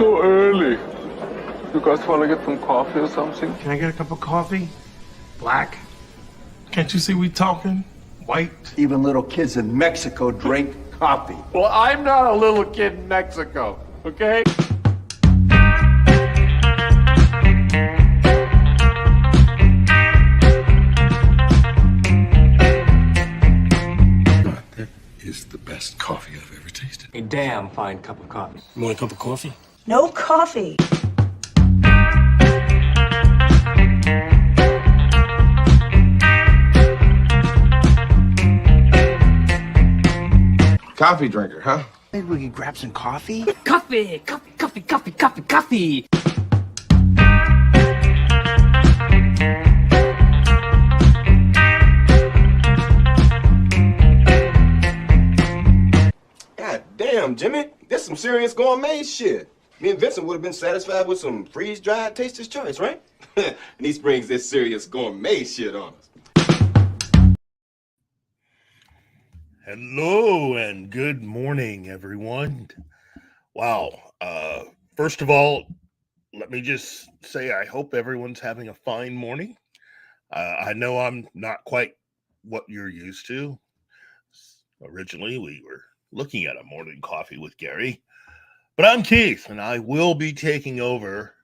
so early. You guys want to get some coffee or something? Can I get a cup of coffee? Black? Can't you see we talking? White? Even little kids in Mexico drink coffee. Well, I'm not a little kid in Mexico, okay? That is the best coffee I've ever tasted. A damn fine cup of coffee. You want a cup of coffee? No coffee. Coffee drinker, huh? Maybe we could grab some coffee? Coffee, coffee, coffee, coffee, coffee, coffee. God damn, Jimmy. That's some serious gourmet shit. Me and Vincent would have been satisfied with some freeze-dried Taster's Choice, right? And he springs this serious gourmet shit on us. Hello and good morning, everyone. Wow. First of all, let me just say I hope everyone's having a fine morning. I know I'm not quite what you're used to. Originally, we were looking at a morning coffee with Gary, but I'm Keith, and I will be taking over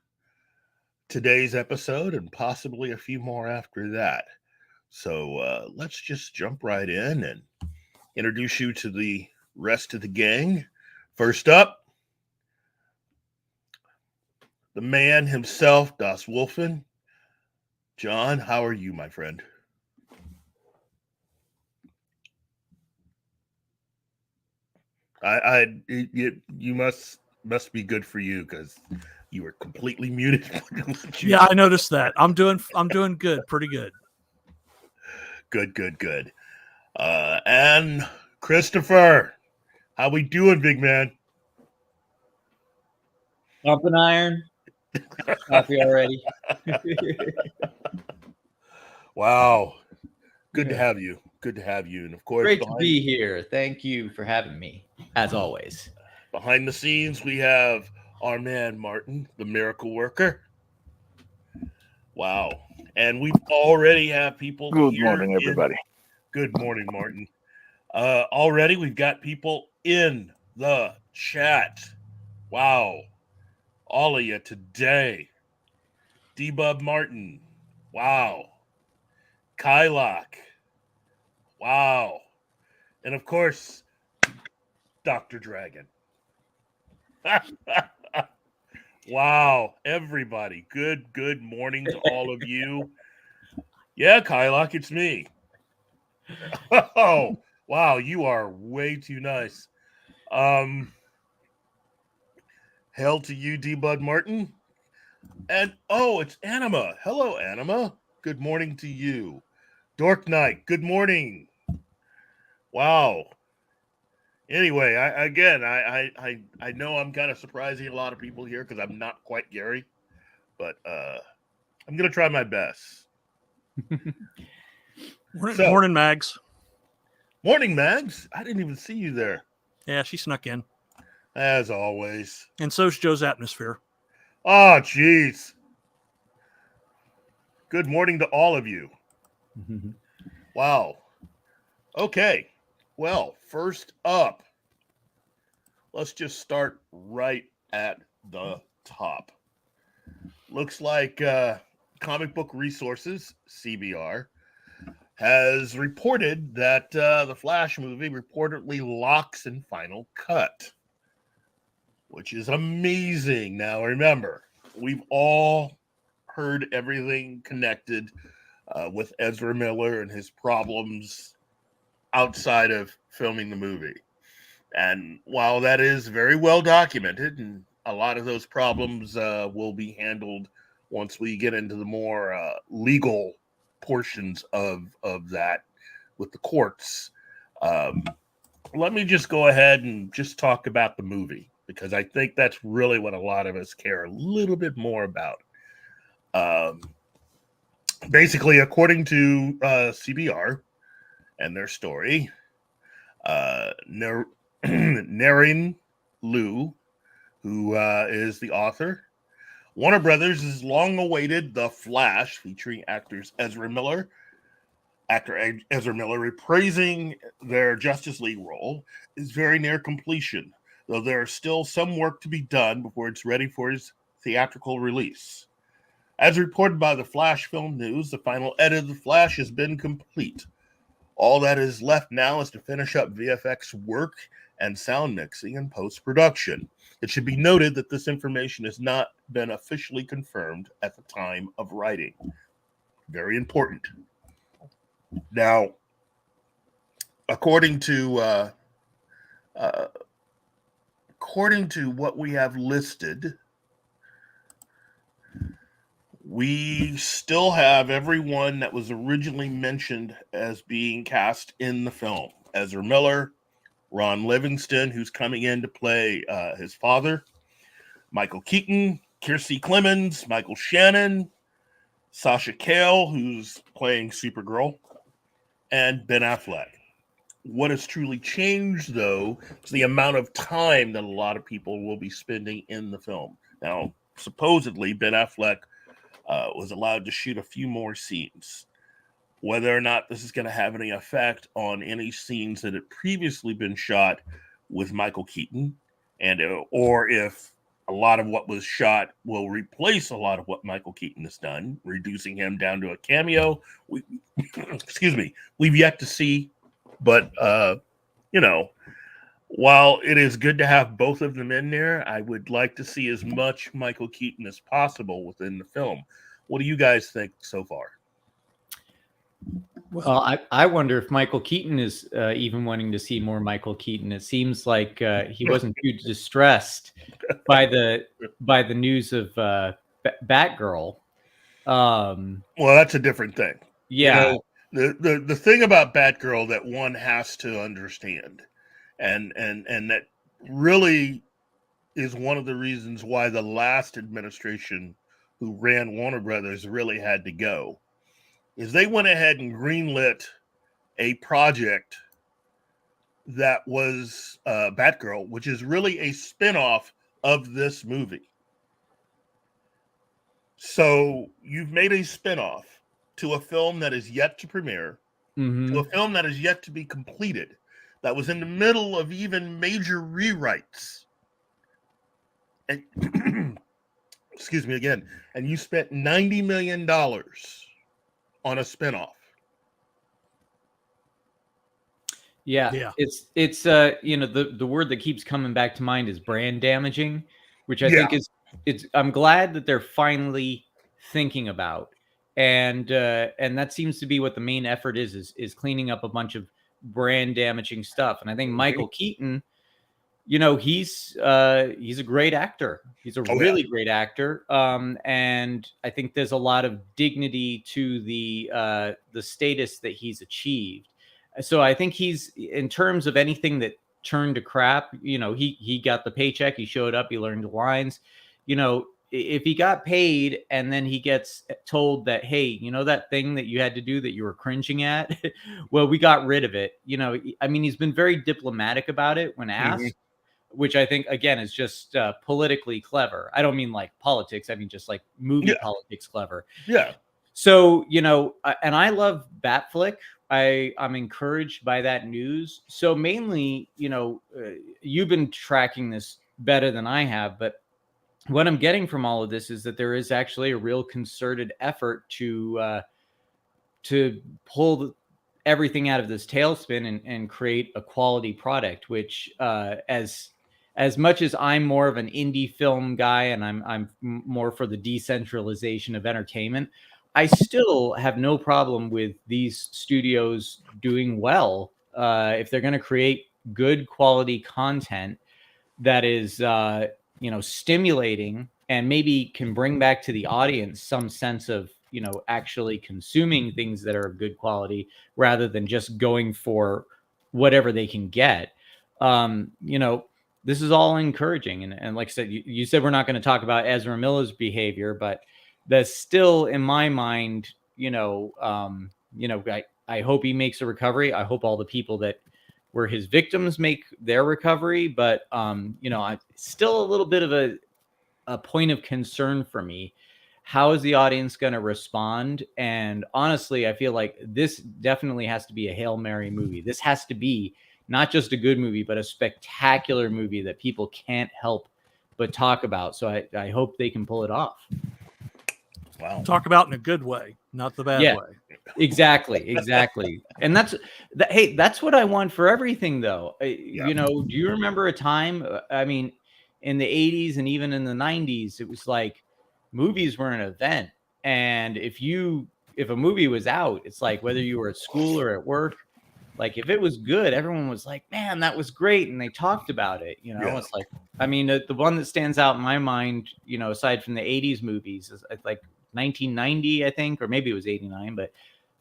today's episode and possibly a few more after that. So let's just jump right in and introduce you to the rest of the gang. First up, the man himself, Das Wolfen. John, how are you, my friend? You must be good for you because you were completely muted. Yeah, I noticed that. I'm doing good, pretty good. Good. And Christopher, how we doing, big man? Up an iron. Coffee already. Wow. Good to have you. And of course, Great to be here. Thank you for having me, as always. Behind the scenes, we have our man, Martin, the miracle worker. Wow. And we already have people. Good morning, everybody. Good morning, Martin. Already we've got people in the chat. Wow. All of you today. D-Bub Martin. Wow. Kylock. Wow. And of course, Dr. Dragon. Wow. Everybody. Good morning to all of you. Yeah, Kylock, it's me. Oh, wow, you are way too nice. Hail to you, D-Bud Martin. And, it's Anima. Hello, Anima. Good morning to you. Dork Knight, good morning. Wow. Anyway, I know I'm kind of surprising a lot of people here because I'm not quite Gary, but I'm going to try my best. Morning, Mags. Morning, Mags. I didn't even see you there. Yeah, she snuck in. As always. And so's Joe's Atmosphere. Oh, jeez. Good morning to all of you. Wow. Okay. Well, first up, let's just start right at the top. Looks like Comic Book Resources, CBR, has reported that the Flash movie reportedly locks in Final Cut, which is amazing. Now, remember, we've all heard everything connected with Ezra Miller and his problems outside of filming the movie. And while that is very well documented, and a lot of those problems will be handled once we get into the more legal portions of that with the courts. Let me just go ahead and just talk about the movie, because I think that's really what a lot of us care a little bit more about. Basically, according to CBR and their story, Narin Liu, who is the author. Warner Brothers has long awaited The Flash, featuring actor Ezra Miller, reprising their Justice League role, is very near completion, though there is still some work to be done before it's ready for its theatrical release. As reported by the Flash Film News, the final edit of The Flash has been complete. All that is left now is to finish up VFX work and sound mixing and post-production. It should be noted that this information has not been officially confirmed at the time of writing. Very important. Now, according to what we have listed, we still have everyone that was originally mentioned as being cast in the film. Ezra Miller, Ron Livingston, who's coming in to play his father, Michael Keaton, Kiersey Clemens, Michael Shannon, Sasha Cale, who's playing Supergirl, and Ben Affleck. What has truly changed, though, is the amount of time that a lot of people will be spending in the film. Now, supposedly, Ben Affleck was allowed to shoot a few more scenes. Whether or not this is going to have any effect on any scenes that had previously been shot with Michael Keaton, and or if a lot of what was shot will replace a lot of what Michael Keaton has done, reducing him down to a cameo. We've yet to see, but while it is good to have both of them in there, I would like to see as much Michael Keaton as possible within the film. What do you guys think so far? Well, I wonder if Michael Keaton is even wanting to see more Michael Keaton. It seems like he wasn't too distressed by the news of Batgirl. Well, that's a different thing. Yeah. The thing about Batgirl that one has to understand, and that really is one of the reasons why the last administration who ran Warner Brothers really had to go, is they went ahead and greenlit a project that was Batgirl, which is really a spinoff of this movie. So you've made a spinoff to a film that is yet to premiere, to a film that is yet to be completed, that was in the middle of even major rewrites. And excuse me again. And you spent $90 million on a spinoff. Yeah. It's the word that keeps coming back to mind is brand damaging, which I think is I'm glad that they're finally thinking about. And that seems to be what the main effort is cleaning up a bunch of brand damaging stuff. And I think Michael Keaton, he's a great actor. He's a really great actor. And I think there's a lot of dignity to the status that he's achieved. So I think he's, in terms of anything that turned to crap, he got the paycheck, he showed up, he learned the lines. If he got paid and then he gets told that, hey, that thing that you had to do that you were cringing at, well, we got rid of it. He's been very diplomatic about it when asked, which I think, again, is just politically clever. I don't mean like politics. I mean, just like movie politics clever. Yeah. So, and I love Batflick. I'm encouraged by that news. So mainly, you've been tracking this better than I have, but what I'm getting from all of this is that there is actually a real concerted effort to pull everything out of this tailspin and create a quality product, which as much as I'm more of an indie film guy and I'm more for the decentralization of entertainment, I still have no problem with these studios doing well if they're going to create good quality content that is stimulating and maybe can bring back to the audience some sense of, actually consuming things that are of good quality rather than just going for whatever they can get. This is all encouraging. And like I said, you said we're not going to talk about Ezra Miller's behavior, but that's still in my mind, I hope he makes a recovery. I hope all the people that where his victims make their recovery, but still a little bit of a point of concern for me. How is the audience going to respond? And honestly, I feel like this definitely has to be a Hail Mary movie. This has to be not just a good movie, but a spectacular movie that people can't help but talk about. So I hope they can pull it off. Wow. Talk about in a good way, not the bad way. Exactly. And that's what I want for everything, though. Do you remember a time, in the 80s and even in the 90s, it was like movies were an event. And if a movie was out, it's like whether you were at school or at work, like if it was good, everyone was like, man, that was great. And they talked about it. It's like, the one that stands out in my mind, aside from the 80s movies is like 1990, I think, or maybe it was 89, but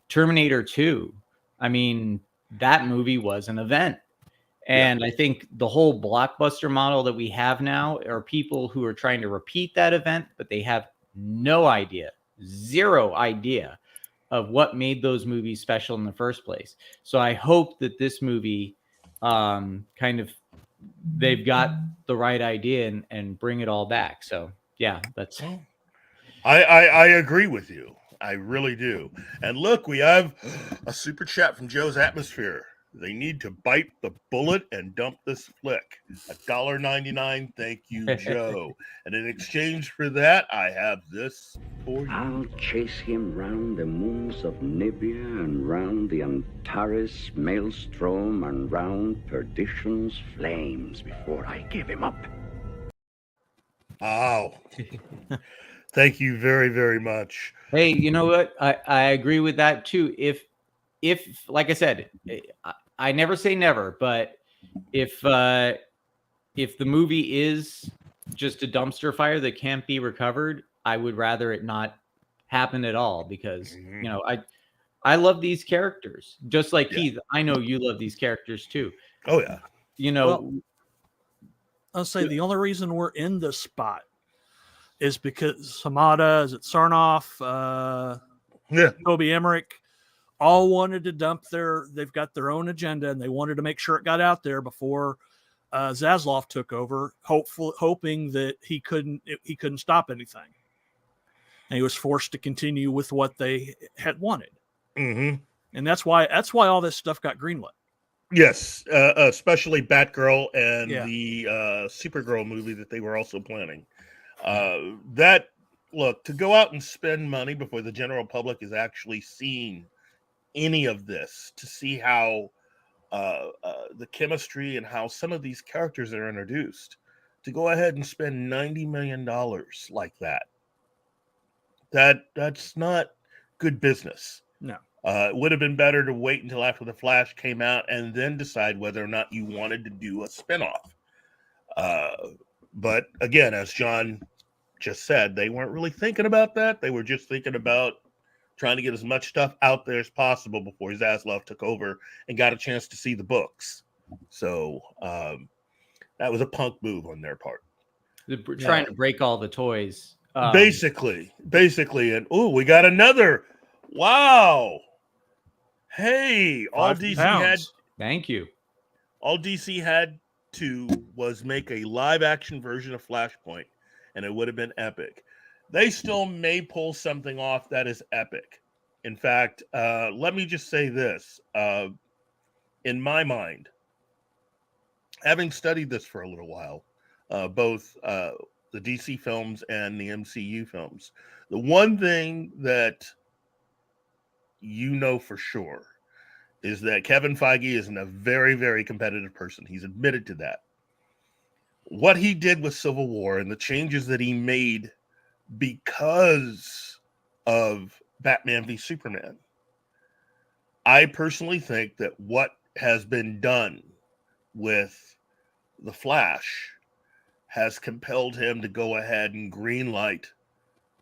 Terminator 2. That movie was an event. And I think the whole blockbuster model that we have now are people who are trying to repeat that event, but they have zero idea of what made those movies special in the first place. So I hope that this movie they've got the right idea and bring it all back. So yeah, that's... I agree with you. I really do. And look, we have a super chat from Joe's Atmosphere. They need to bite the bullet and dump this flick. $1.99. Thank you, Joe. And in exchange for that, I have this for you. I'll chase him round the moons of Nibia and round the Antares maelstrom and round perdition's flames before I give him up. Oh. Thank you very, very much. Hey, you know what? I agree with that too. If like I said, I never say never, but if the movie is just a dumpster fire that can't be recovered, I would rather it not happen at all, because I love these characters just like Keith. I know you love these characters too. Oh yeah. I'll say the only reason we're in this spot is because Hamada, is it Sarnoff, Toby Emmerich, all wanted to dump they've got their own agenda, and they wanted to make sure it got out there before Zaslav took over, hoping that he couldn't stop anything. And he was forced to continue with what they had wanted. Mm-hmm. And that's why all this stuff got greenlit. Yes, especially Batgirl and the Supergirl movie that they were also planning. To go out and spend money before the general public is actually seeing any of this, to see how the chemistry and how some of these characters are introduced, to go ahead and spend $90 million like that's not good business. No. It would have been better to wait until after The Flash came out and then decide whether or not you wanted to do a spinoff. But again, as John just said, they weren't really thinking about that. They were just thinking about trying to get as much stuff out there as possible before Zaslav took over and got a chance to see the books. So that was a punk move on their part. They're trying to break all the toys. Basically. And we got another. Wow. Hey, all DC had. Thank you. All DC had to was make a live action version of Flashpoint, and it would have been epic. They still may pull something off that is epic. In fact, let me just say this. In my mind, having studied this for a little while, both the DC films and the MCU films, the one thing that for sure is that Kevin Feige is a very, very competitive person. He's admitted to that. What he did with Civil War and the changes that he made because of Batman v Superman, I personally think that what has been done with The Flash has compelled him to go ahead and greenlight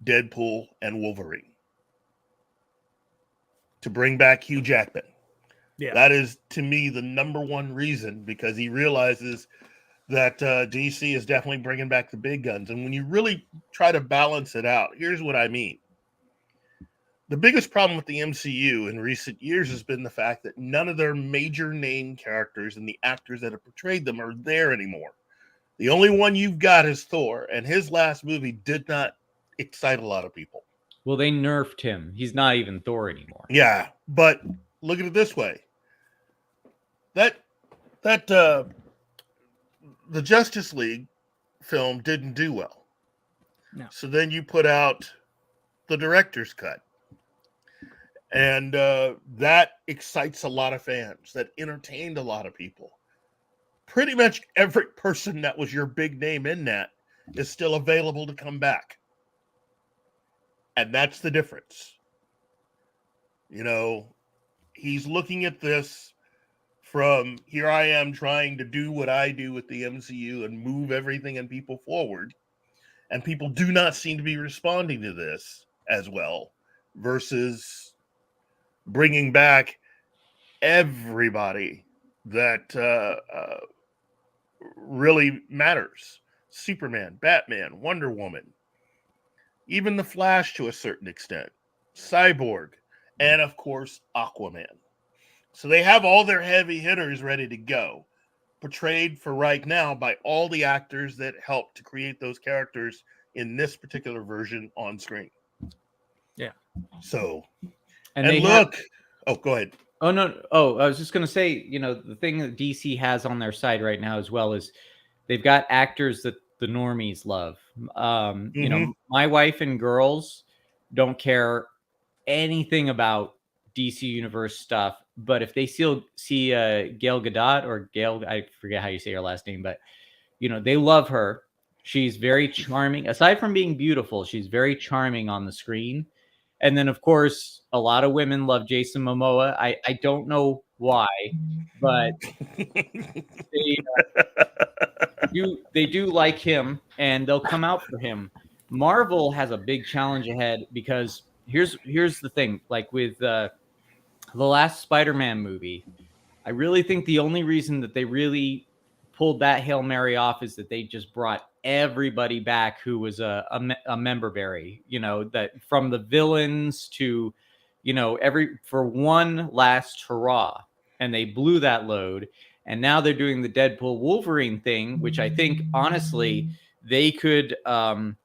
Deadpool and Wolverine to bring back Hugh Jackman. Yeah. That is, to me, the number one reason, because he realizes that DC is definitely bringing back the big guns. And when you really try to balance it out, here's what I mean. the biggest problem with the MCU in recent years has been the fact that none of their major name characters and the actors that have portrayed them are there anymore. The only one you've got is Thor, and his last movie did not excite a lot of people. Well, they nerfed him. He's not even Thor anymore. Yeah, but look at it this way. The Justice League film didn't do well. No. So then you put out the director's cut. And that excites a lot of fans. That entertained a lot of people. Pretty much every person that was your big name in that is still available to come back. And that's the difference. You know, he's looking at this from here I am trying to do what I do with the MCU and move everything and people forward. And people do not seem to be responding to this as well versus bringing back everybody that really matters. Superman, Batman, Wonder Woman, even the Flash to a certain extent, Cyborg, and of course, Aquaman. So they have all their heavy hitters ready to go, portrayed for right now by all the actors that helped to create those characters in this particular version on screen. Yeah. So, And and look, go ahead. Oh, no. Oh, I was just going to say, you know, the thing that DC has on their side right now as well is they've got actors that the normies love. You know, my wife and girls don't care anything about DC Universe stuff, but if they see Gail Gadot or Gail, I forget how you say her last name, but, you know, they love her. She's very charming. Aside from being beautiful, she's very charming on the screen. And then, of course, a lot of women love Jason Momoa. I don't know why, but they do like him, and they'll come out for him. Marvel has a big challenge ahead because here's the thing. Like with the last Spider-Man movie, I really think the only reason that they really pulled that Hail Mary off is that they just brought everybody back who was a member berry, you know, that from the villains to, you know, for one last hurrah, and they blew that load. And now they're doing the Deadpool Wolverine thing, which I think honestly they could turn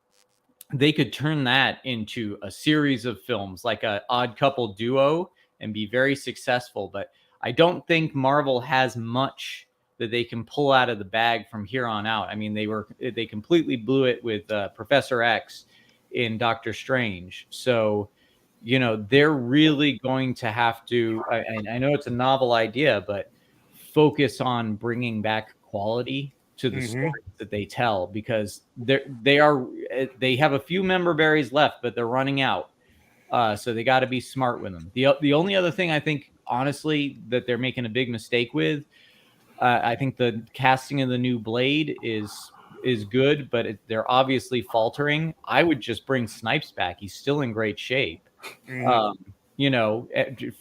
that into a series of films like a Odd Couple duo and be very successful. But I don't think Marvel has much that they can pull out of the bag from here on out. I mean, they completely blew it with Professor X in Doctor Strange. So, you know, they're really going to have to, I know it's a novel idea, but focus on bringing back quality to the stories that they tell, because they have a few member berries left, but they're running out. So they got to be smart with them. The only other thing I think, honestly, that they're making a big mistake with, I think the casting of the new Blade is good, but they're obviously faltering. I would just bring Snipes back. He's still in great shape. You know,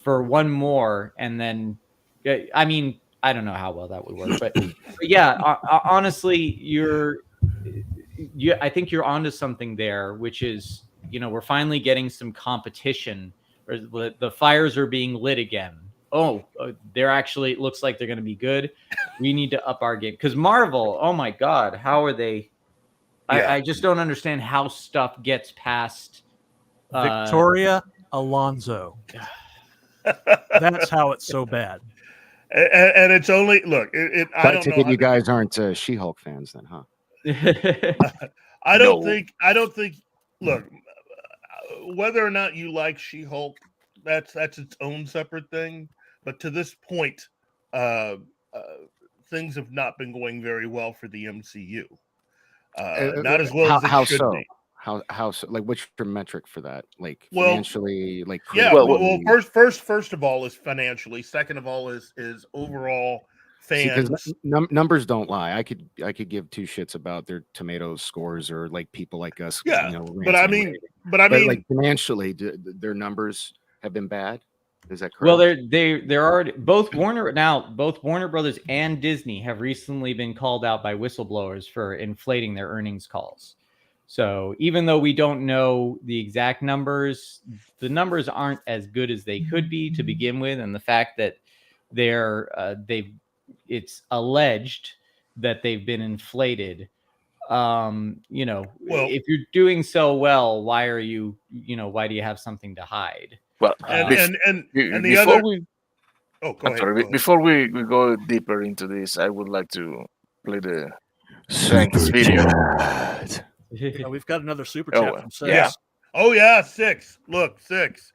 for one more, and then, I mean, I don't know how well that would work, but yeah, honestly, I think you're onto something there, which is, you know, we're finally getting some competition. Or the fires are being lit again. Oh, they're actually, it looks like they're going to be good. We need to up our game. Because Marvel, oh my God, how are they? Yeah. I just don't understand how stuff gets past Victoria Alonso. That's how it's so bad. And it's only, look, I don't know. You guys aren't She-Hulk fans then, huh? I don't think, look, whether or not you like She-Hulk, that's its own separate thing. But to this point, things have not been going very well for the MCU. Not as well as it should be. How so? Like, what's your metric for that? Like, financially, like, yeah. Well, first of all is financially. Second of all is overall fans. Because numbers don't lie. I could give two shits about their tomato scores or like people like us. Yeah, you know, but I mean, like financially, their numbers have been bad. Is that correct? Well, they're already both Warner Brothers and Disney have recently been called out by whistleblowers for inflating their earnings calls. So even though we don't know the exact numbers, the numbers aren't as good as they could be to begin with, and the fact that it's alleged that they've been inflated. If you're doing so well, why do you have something to hide? Well, before we go deeper into this, I would like to play the thanks video. We've got another super chat from Six. Yeah. Oh yeah, Six. Look, Six.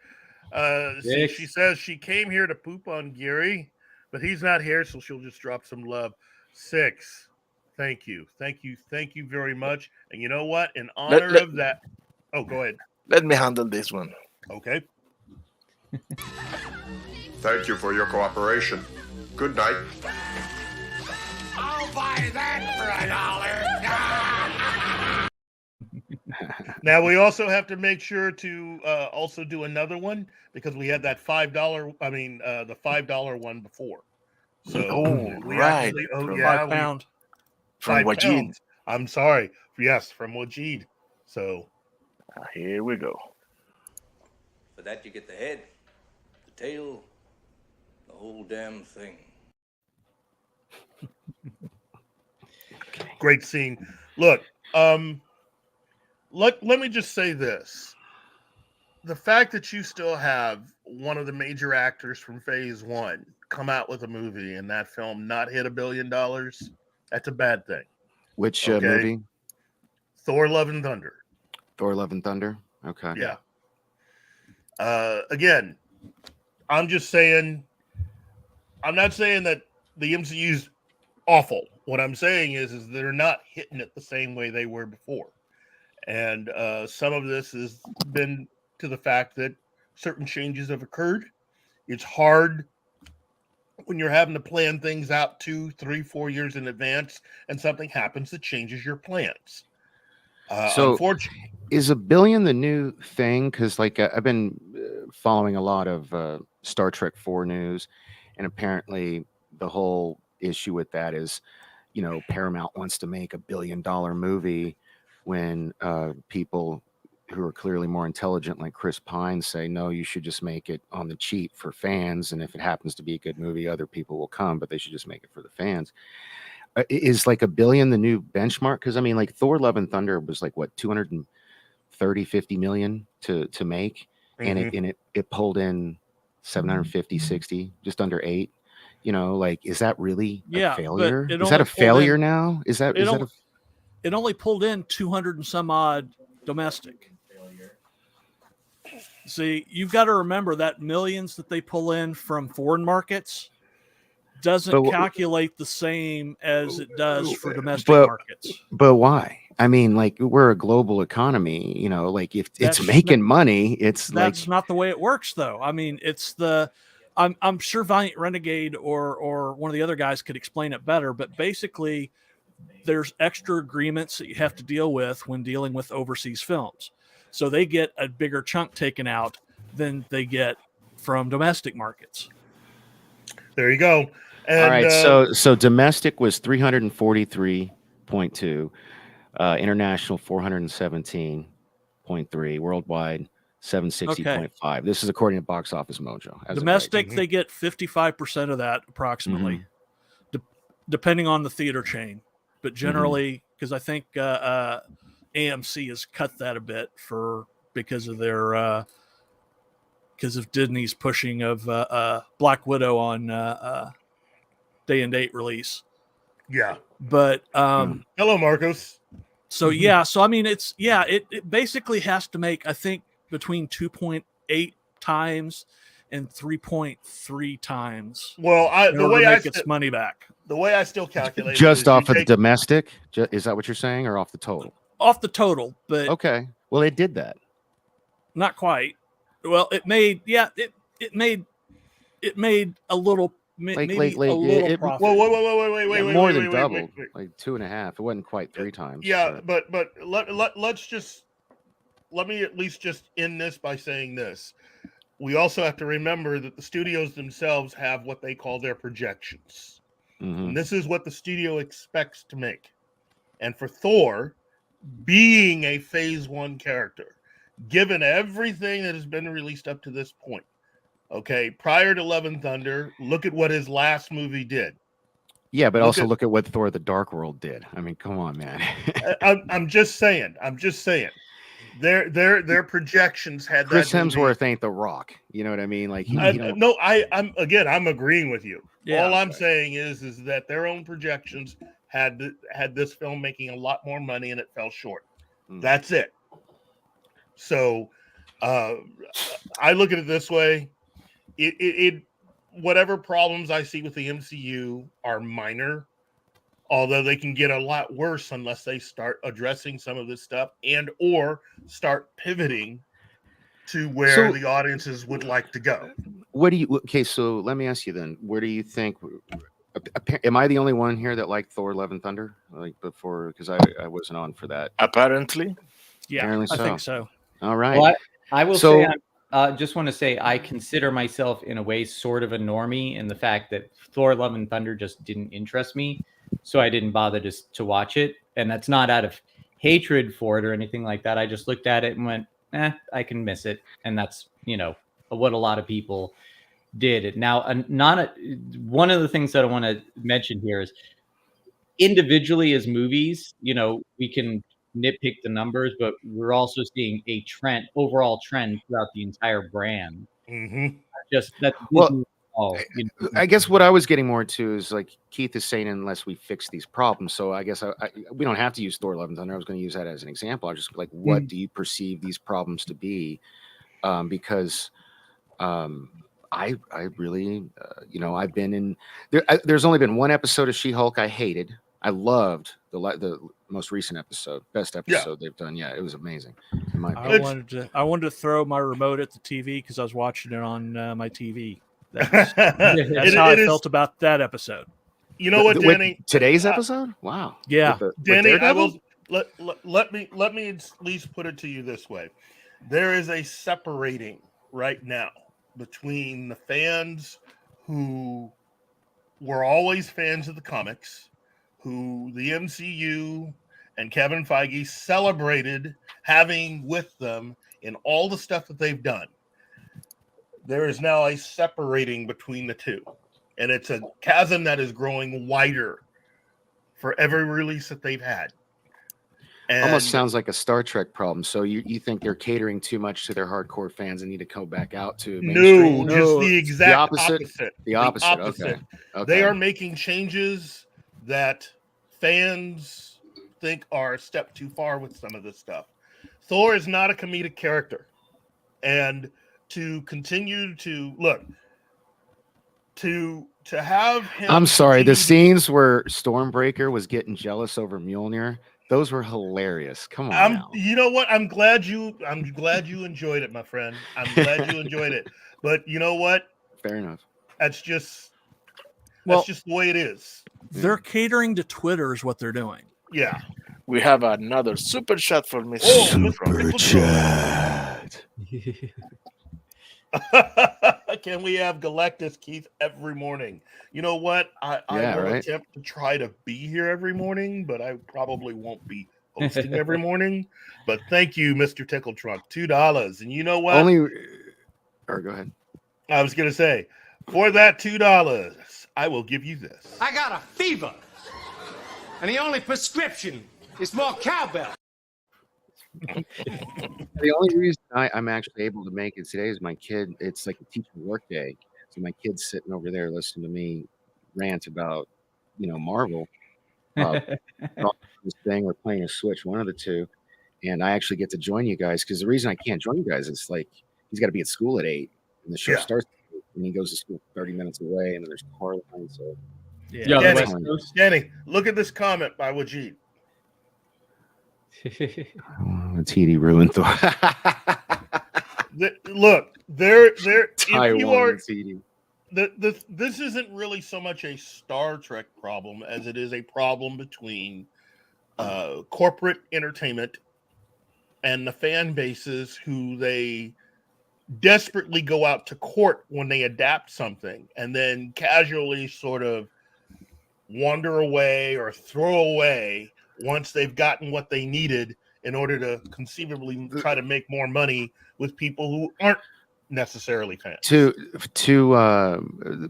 She says she came here to poop on Gary, but he's not here, so she'll just drop some love. Six. Thank you very much. And you know what? In honor of that, go ahead. Let me handle this one. Okay. Thank you for your cooperation. Good night. I'll buy that for $1. Now we also have to make sure to also do another one because we had that $5. I mean, the $5 one before. So right, £5 from Wajid. I'm sorry. Yes, from Wajid. So here we go. For that, you get the head, the tail, the whole damn thing. Great scene. Look, let me just say this. The fact that you still have one of the major actors from Phase 1 come out with a movie and that film not hit $1 billion, that's a bad thing. Which movie? Thor: Love and Thunder. Thor: Love and Thunder? Okay. Yeah. Again, I'm just saying, I'm not saying that the MCU's awful. What I'm saying is they're not hitting it the same way they were before. And some of this has been to the fact that certain changes have occurred. It's hard when you're having to plan things out 2, 3, 4 years in advance and something happens that changes your plans. So Unfortunately, is $1 billion the new thing? Because I've been following a lot of Star Trek 4 news, and apparently the whole issue with that is, Paramount wants to make $1 billion movie when people who are clearly more intelligent, like Chris Pine, say, no, you should just make it on the cheap for fans. And if it happens to be a good movie, other people will come, but they should just make it for the fans. Is $1 billion the new benchmark? Because Thor: Love and Thunder was 250 million to make, and it pulled in 750, 60, just under 8. Is that really a failure? Is that a failure now? It only pulled in 200 and some odd domestic. See, you've got to remember that millions that they pull in from foreign markets doesn't calculate the same as it does for domestic markets. But why? We're a global economy, if it's making money, that's not the way it works, though. It's I'm sure Valiant Renegade or one of the other guys could explain it better, but basically there's extra agreements that you have to deal with when dealing with overseas films. So they get a bigger chunk taken out than they get from domestic markets. There you go. And, all right. So domestic was 343.2, international 417.3, worldwide 760.5. This is according to Box Office Mojo. Domestic, they get 55% of that approximately, depending on the theater chain. But generally, because I think AMC has cut that a bit because of their because of Disney's pushing of Black Widow on day and date release. Yeah. But hello, Marcos. So it basically has to make, I think, between 2.8 times and 3.3 times. Well, the way I get money back. The way I still calculate just off of the domestic, is that what you're saying, or off the total? Off the total, but okay. Well, it did that. Not quite. Well, it made it made a little profit. Wait, more than doubled, like 2.5. It wasn't quite 3 times. Yeah, but let's just let me at least just end this by saying this. We also have to remember that the studios themselves have what they call their projections. And this is what the studio expects to make. And for Thor, being a Phase 1 character, given everything that has been released up to this point. Okay, prior to Love and Thunder, look at what his last movie did. Yeah, but also look at what Thor: The Dark World did. I mean, come on, man. I'm just saying. Their projections had Chris that movie. Hemsworth ain't The Rock. You know what I mean? Like, I'm agreeing with you. Yeah, all I'm saying is that their own projections had this film making a lot more money and it fell short. That's it. So I look at it this way: it whatever problems I see with the MCU are minor, although they can get a lot worse unless they start addressing some of this stuff and or start pivoting to where the audiences would like to go. Okay, so let me ask you then, where do you think, am I the only one here that liked Thor: Love and Thunder? Like before, because I wasn't on for that. Apparently. Yeah, Apparently I think so. All right. Well, I will say, I just want to say I consider myself in a way sort of a normie in the fact that Thor: Love and Thunder just didn't interest me. So I didn't bother to watch it. And that's not out of hatred for it or anything like that. I just looked at it and went, I can miss it. And that's, what a lot of people did. Now, one of the things that I want to mention here is individually as movies, we can nitpick the numbers, but we're also seeing a overall trend throughout the entire brand. Mm-hmm. I guess what I was getting more to is like Keith is saying, unless we fix these problems. So I guess we don't have to use Thor: Love and Thunder. I was going to use that as an example. I was just like, what do you perceive these problems to be? Because I really, I've been in there. There's only been one episode of She-Hulk I hated. I loved the most recent episode, best episode they've done. Yeah, it was amazing. I wanted to throw my remote at the TV because I was watching it on my TV. That's how I felt about that episode. You know what, Danny? Today's episode? Wow. Yeah, Danny, I will let me at least put it to you this way: there is a separating right now between the fans who were always fans of the comics, who the MCU and Kevin Feige celebrated having with them in all the stuff that they've done. There is now a separating between the two, and it's a chasm that is growing wider for every release that they've had. And almost sounds like a Star Trek problem. So you think they're catering too much to their hardcore fans and need to go back out to mainstream? No, just the exact opposite. The opposite. Okay. They are making changes that fans think are a step too far with some of this stuff. Thor is not a comedic character, and to continue to look to have him. I'm sorry, the scenes where Stormbreaker was getting jealous over Mjolnir, those were hilarious. Come on now. You know what? I'm glad you enjoyed it, my friend. I'm glad you enjoyed it. But you know what? Fair enough. That's just the way it is. They're catering to Twitter is what they're doing. Yeah. We have another super chat for Mr. Super chat. Can we have Galactus Keith every morning? You know what? I will attempt to try to be here every morning, but I probably won't be hosting every morning. But thank you, Mr. Tickle Trunk. $2. And you know what? Or go ahead. I was going to say, for that $2, I will give you this. I got a fever. And the only prescription is more cowbell. The only reason I'm actually able to make it today is my kid. It's like a teacher work day. So my kid's sitting over there listening to me rant about, Marvel. This thing, we're playing a Switch, one of the two. And I actually get to join you guys because the reason I can't join you guys is like he's got to be at school at 8 and the show starts at 8, and he goes to school 30 minutes away and then there's car line. So Danny, look at this comment by Wajid. TD ruined Thor. Look, if you are TD. This isn't really so much a Star Trek problem as it is a problem between corporate entertainment and the fan bases who they desperately go out to court when they adapt something and then casually sort of wander away or throw away once they've gotten what they needed in order to conceivably try to make more money with people who aren't necessarily fans. To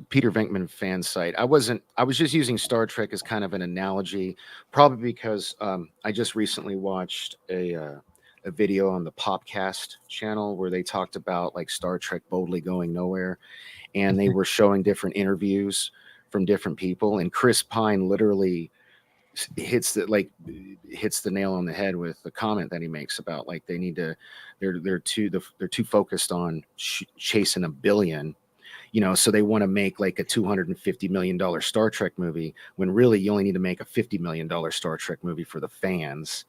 Peter Venkman fan site, I was just using Star Trek as kind of an analogy, probably because I just recently watched a video on the Popcast channel where they talked about like Star Trek boldly going nowhere, and they were showing different interviews from different people, and Chris Pine literally hits the nail on the head with the comment that he makes about like they need to they're too focused on chasing $1 billion, so they want to make like a $250 million Star Trek movie when really you only need to make a $50 million Star Trek movie for the fans,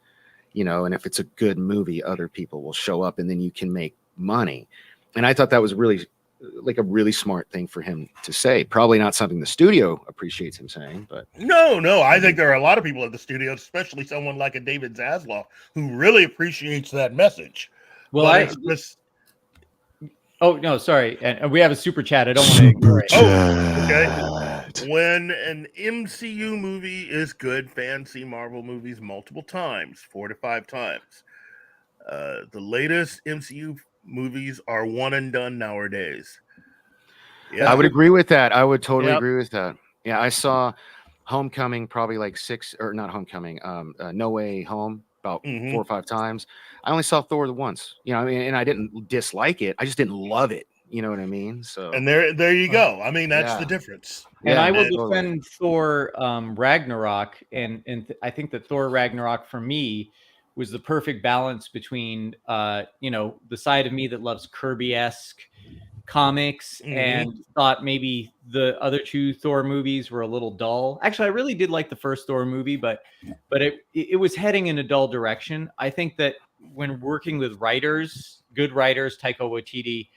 and if it's a good movie, other people will show up and then you can make money. And I thought that was really like a really smart thing for him to say. Probably not something the studio appreciates him saying, but no, I think there are a lot of people at the studio, especially someone like a David Zaslav, who really appreciates that message. Well, oh no, sorry, and we have a super chat. I don't want to ignore it. Okay. When an MCU movie is good, fans see Marvel movies multiple times, 4 to 5 times. The latest MCU movies are one and done nowadays. Yeah, I would agree with that. I would totally agree with that. Yeah, I saw Homecoming probably like No Way Home about 4 or 5 times. I only saw Thor once, and I didn't dislike it. I just didn't love it. You know what I mean? So, and there you go. I mean, that's the difference. And I will defend Thor Ragnarok, and I think that Thor Ragnarok for me was the perfect balance between the side of me that loves Kirby-esque comics and thought maybe the other 2 Thor movies were a little dull. Actually, I really did like the first Thor movie, but it was heading in a dull direction. I think that when working with good writers, Taika Waititi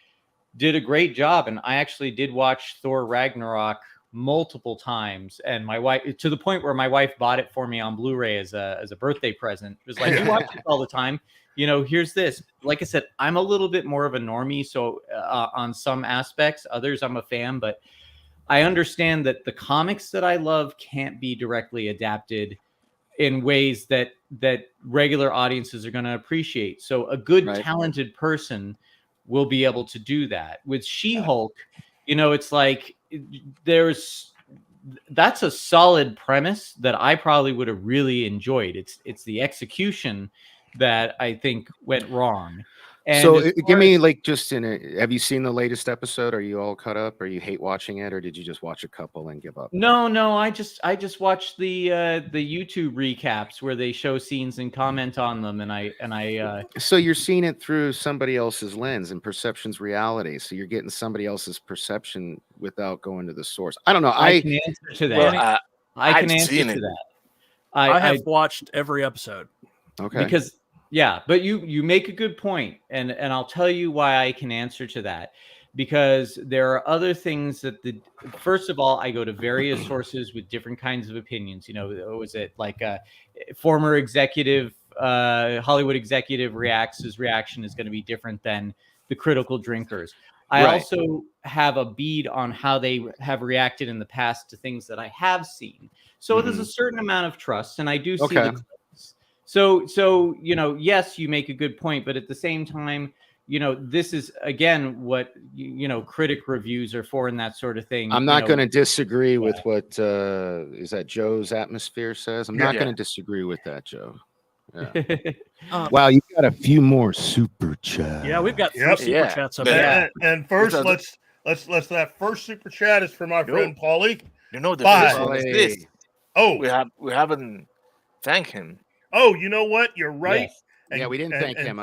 did a great job, and I actually did watch Thor Ragnarok multiple times, and my wife, to the point where my wife bought it for me on Blu-ray as a birthday present. It was like, you watch it all the time, here's this. Like I said, I'm a little bit more of a normie, so on some aspects, others I'm a fan, but I understand that the comics that I love can't be directly adapted in ways that regular audiences are going to appreciate. So a good talented person will be able to do that. With She-Hulk, it's like that's a solid premise that I probably would have really enjoyed. It's the execution that I think went wrong. And so give me like have you seen the latest episode? Are you all caught up? Or you hate watching it, or did you just watch a couple and give up? No, I just watched the YouTube recaps where they show scenes and comment on them, and I so you're seeing it through somebody else's lens, and perception's reality. So you're getting somebody else's perception without going to the source. I don't know. I can answer to that. Well, I can answer to that. I have watched every episode. Okay. Because but you make a good point, and I'll tell you why I can answer to that. Because there are other things that first of all, I go to various sources with different kinds of opinions. Was it like a former executive, Hollywood executive his reaction is going to be different than the critical drinkers. I also have a bead on how they have reacted in the past to things that I have seen. So there's a certain amount of trust, and I do see the clips. So yes, you make a good point, but at the same time, this is again what critic reviews are for and that sort of thing. I'm not going to disagree with what is that Joe's Atmosphere says. I'm not going to disagree with that, Joe. Yeah. Wow, you got a few more super chats. Yeah, we've got 3 super chats up there. And first, let's that first super chat is from our friend Paulie. The first one is this. Oh, we haven't thanked him. Oh, you know what? You're right. Yes. Yeah, we didn't thank him.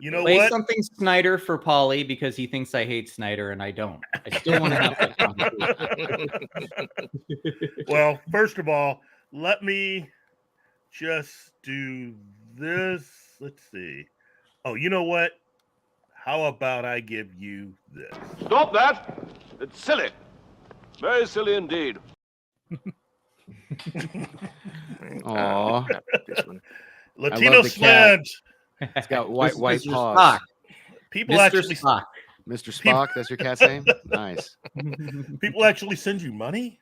You know Play what? something Snyder for Paulie because he thinks I hate Snyder and I don't. I still want to have that conversation. Well, first of all, let me just do this. Let's see. Oh, you know what? How about I give you this? Stop that! It's silly. Very silly indeed. Aww. Latino slants. It's got white paws. Spock. People Mr. actually Spock. Mr. Spock, that's your cat's name? Nice. People actually send you money?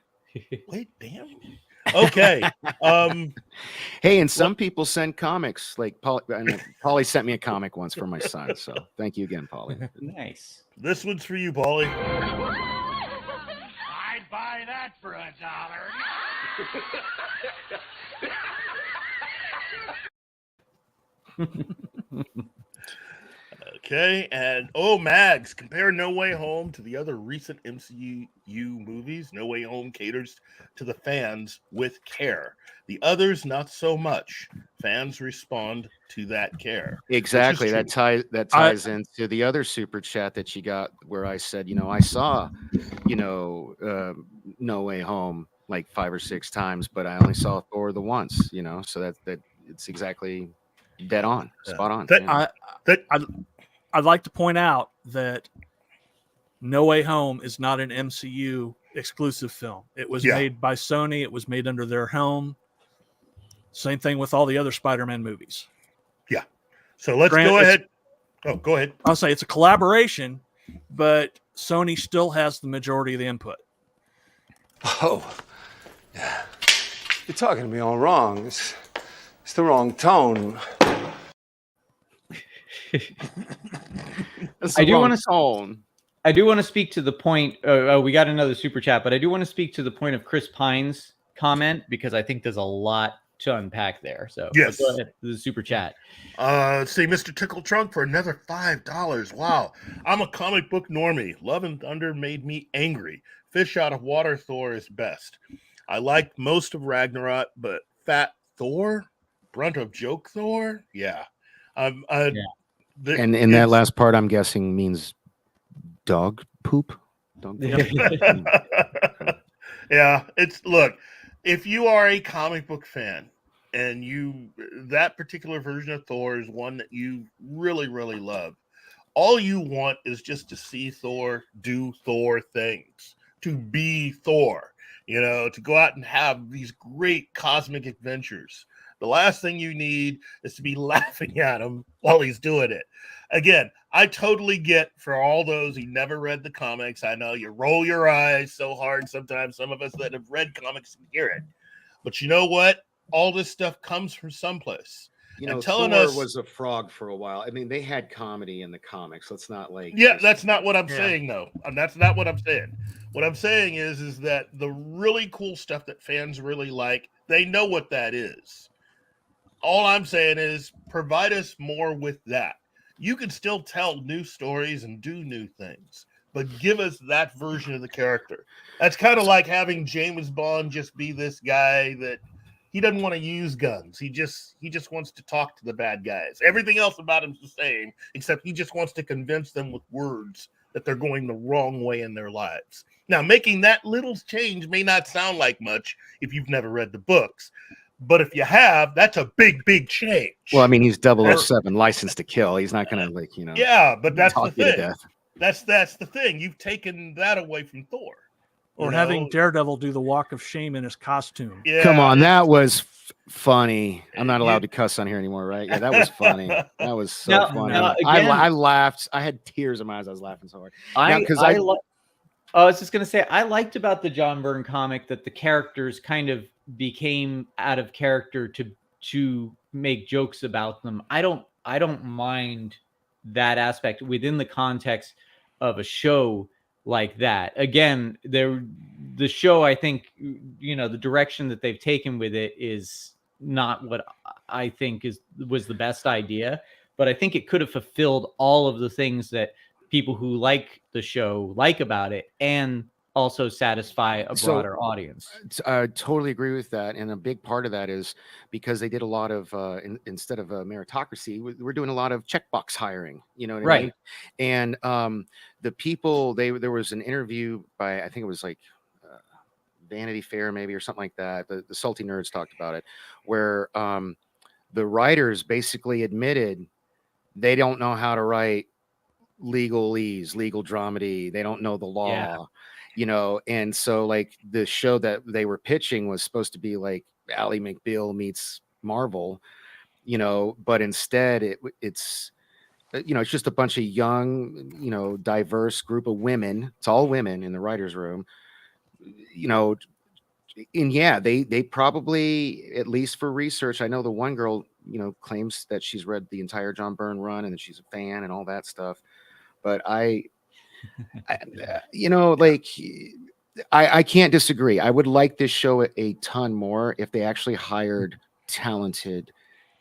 Wait, damn. Okay. Hey, and some people send comics. Like Polly sent me a comic once for my son. So thank you again, Polly. Nice. This one's for you, Polly. I'd buy that for $1. Okay, and Mags, compare No Way Home to the other recent MCU movies. No Way Home caters to the fans with care. The others, not so much. Fans respond to that care. Exactly. That ties into the other super chat that you got, where I said, I saw, No Way Home like 5 or 6 times, but I only saw Thor the once. So that it's exactly dead on, spot on. I'd like to point out that No Way Home is not an MCU exclusive film. It was made by Sony. It was made under their helm. Same thing with all the other Spider-Man movies. Yeah. So let's go ahead. Oh, go ahead. I'll say it's a collaboration, but Sony still has the majority of the input. Oh, you're talking to me all wrong. It's the wrong tone. I do want to speak to the point. We got another super chat, but I do want to speak to the point of Chris Pine's comment, because I think there's a lot to unpack there. So yes, go ahead, the super chat. See, Mr. Tickle Trunk for another $5. Wow, I'm a comic book normie. Love and Thunder made me angry. Fish out of water Thor is best. I liked most of Ragnarok, but Fat Thor, brunt of joke Thor, yeah. And in that last part, I'm guessing means dog poop. Yeah, look, if you are a comic book fan and that particular version of Thor is one that you really, really love, all you want is just to see Thor do Thor things, to be Thor, to go out and have these great cosmic adventures. The last thing you need is to be laughing at him while he's doing it. Again, I totally get, for all those who never read the comics, I know you roll your eyes so hard sometimes, some of us that have read comics can hear it. But you know what? All this stuff comes from someplace. Thor was a frog for a while. I mean, they had comedy in the comics. Let's not that's not what I'm saying, though. And that's not what I'm saying. What I'm saying is that the really cool stuff that fans really like, they know what that is. All I'm saying is provide us more with that. You can still tell new stories and do new things, but give us that version of the character. That's kind of like having James Bond just be this guy that he doesn't want to use guns. He just wants to talk to the bad guys. Everything else about him's the same, except he just wants to convince them with words that they're going the wrong way in their lives. Now, making that little change may not sound like much if you've never read the books, but if you have, that's a big, big change. Well, I mean, he's 007, licensed to kill. He's not going to, Yeah, but that's the talk you to thing. death. That's the thing. You've taken that away from Thor. Or having Daredevil do the walk of shame in his costume. Yeah, come on, that was funny. I'm not allowed to cuss on here anymore, right? Yeah, that was funny. That was so funny. I laughed. I had tears in my eyes. I was laughing so hard. I was just going to say, I liked about the John Byrne comic that the characters kind of became out of character to make jokes about them. I don't mind that aspect within the context of a show like that. Again, the show, I think, the direction that they've taken with it is not what I think was the best idea, but I think it could have fulfilled all of the things that people who like the show like about it, and also satisfy a broader audience. I totally agree with that. And a big part of that is because they did a lot of, instead of a meritocracy, we're doing a lot of checkbox hiring, you know what I mean? And the people, there was an interview by, I think it was like Vanity Fair maybe, or something like that. The Salty Nerds talked about it, where the writers basically admitted they don't know how to write legalese, legal dramedy. They don't know the law. And so like the show that they were pitching was supposed to be like Ally McBeal meets Marvel, but instead it's it's just a bunch of young, diverse group of women. It's all women in the writer's room, and yeah, they probably, at least for research, I know the one girl, claims that she's read the entire John Byrne run and that she's a fan and all that stuff. But I can't disagree. I would like this show a ton more if they actually hired talented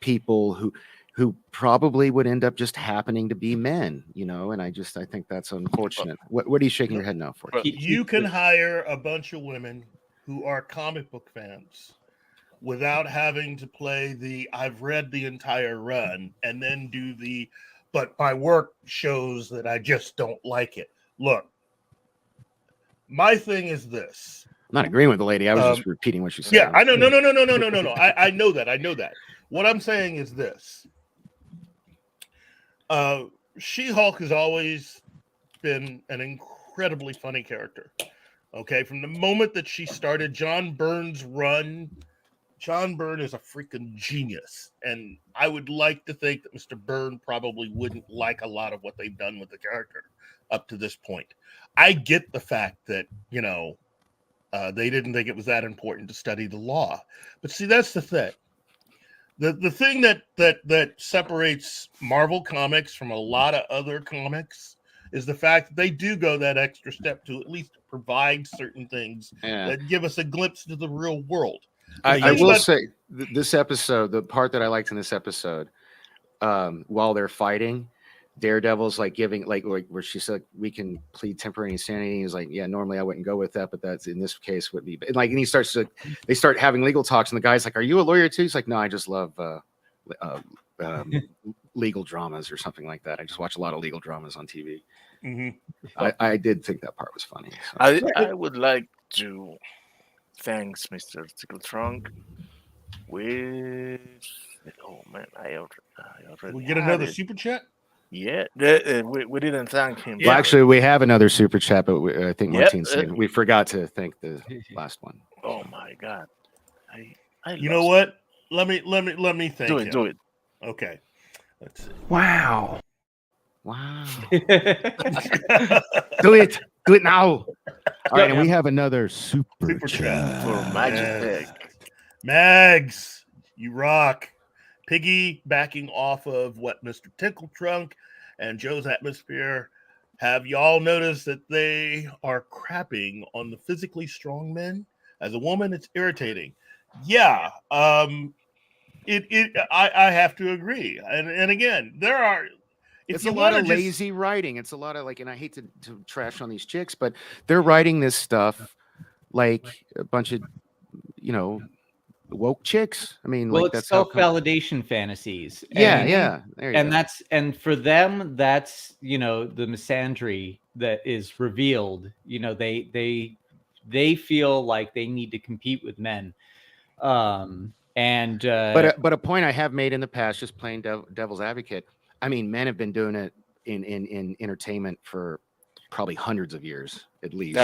people who probably would end up just happening to be men, and I think that's unfortunate. What are you shaking your head no for? You can hire a bunch of women who are comic book fans without having to play I've read the entire run and then do but my work shows that I just don't like it. Look, my thing is this. I'm not agreeing with the lady. I was just repeating what she said. Yeah, I know. No. I know that. What I'm saying is this. She-Hulk has always been an incredibly funny character. Okay, from the moment that she started John Byrne's run, John Byrne is a freaking genius. And I would like to think that Mr. Byrne probably wouldn't like a lot of what they've done with the character up to this point. I get the fact that, they didn't think it was that important to study the law. But see, that's the thing. The thing that separates Marvel Comics from a lot of other comics is the fact that they do go that extra step to at least provide certain things that give us a glimpse into the real world. I will say this episode, the part that I liked in this episode, while they're fighting, Daredevil's like giving like where she said we can plead temporary insanity. He's like, yeah, normally I wouldn't go with that, but that's in this case would be. And like, and they start having legal talks, and the guy's like, "Are you a lawyer too?" He's like, "No, I just love legal dramas or something like that. I just watch a lot of legal dramas on TV." Mm-hmm. I did think that part was funny. So. I would like to thank Mr. Tickle Trunk with. Oh man, I already. We get another super chat. Yeah, we didn't thank him. Well, actually, we have another super chat, but I think Martin said we forgot to thank the last one. Oh my God! You know what? Let me thank him. Do it. Okay. Let's see. Wow. Do it now. All right, and we have another super chat for Magic Mags, you rock. Piggy backing off of what Mr. Tickle Trunk and Joe's Atmosphere. Have y'all noticed that they are crapping on the physically strong men? As a woman, it's irritating. Yeah, I have to agree. And again, there are. It's a lot of lazy writing. It's a lot of and I hate to trash on these chicks, but they're writing this stuff like a bunch of, woke chicks. I mean, well, like it's that's self-validation fantasies. Yeah. There you go. And for them, that's the misandry that is revealed. They feel like they need to compete with men. But a point I have made in the past, just playing devil's advocate. I mean, men have been doing it in entertainment for probably hundreds of years at least.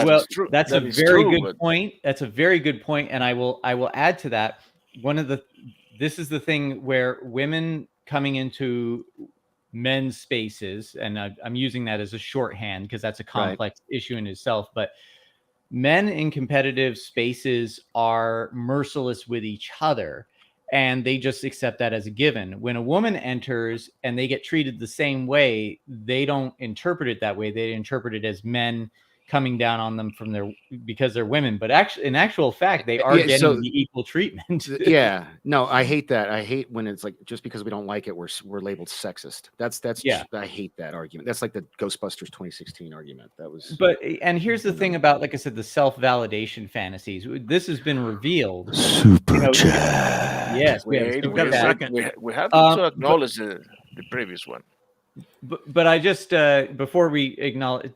That's a very good point. That's a very good point, and I will add to that. This is the thing where women coming into men's spaces, and I'm using that as a shorthand because that's a complex issue in itself, but men in competitive spaces are merciless with each other. And they just accept that as a given. When a woman enters and they get treated the same way, they don't interpret it that way. They interpret it as men coming down on them because they're women. But actually, in actual fact, they are getting the equal treatment. Yeah, no, I hate that. I hate when it's like just because we don't like it, we're labeled sexist. That's I hate that argument. That's like the Ghostbusters 2016 argument. That was. And here's the thing about, like I said, the self-validation fantasies. This has been revealed. Super chat. Yes, we have to acknowledge the previous one. But I just before we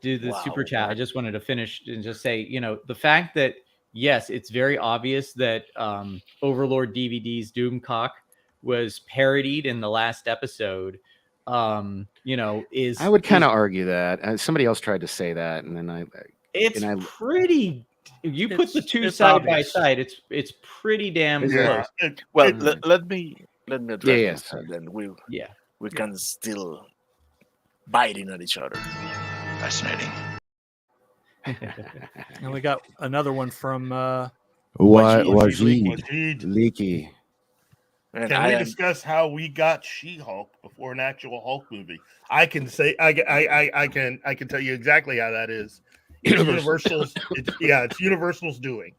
do the super chat, I just wanted to finish and just say, the fact that yes, it's very obvious that Overlord DVD's Doomcock was parodied in the last episode. Is I would kind of argue that somebody else tried to say that, and then pretty. You put the two side by side. It's pretty damn close. Well, let me address this, and then we can still biting at each other. Fascinating. And we got another one from Wajid. Leaky. And Can we discuss how we got She-Hulk before an actual Hulk movie? I can tell you exactly how that is. It's Universal's. It's Universal's doing.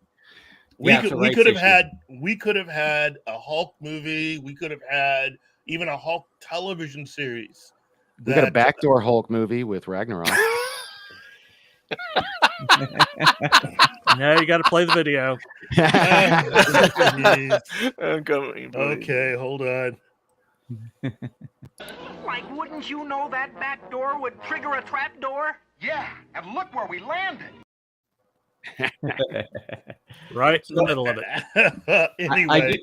We could have had a Hulk movie. We could have had even a Hulk television series. We got a backdoor Hulk movie with Ragnarok. Now you got to play the video. Okay, hold on. Like, wouldn't you know that back door would trigger a trap door? Yeah, and look where we landed. Right in the middle of it. Anyway,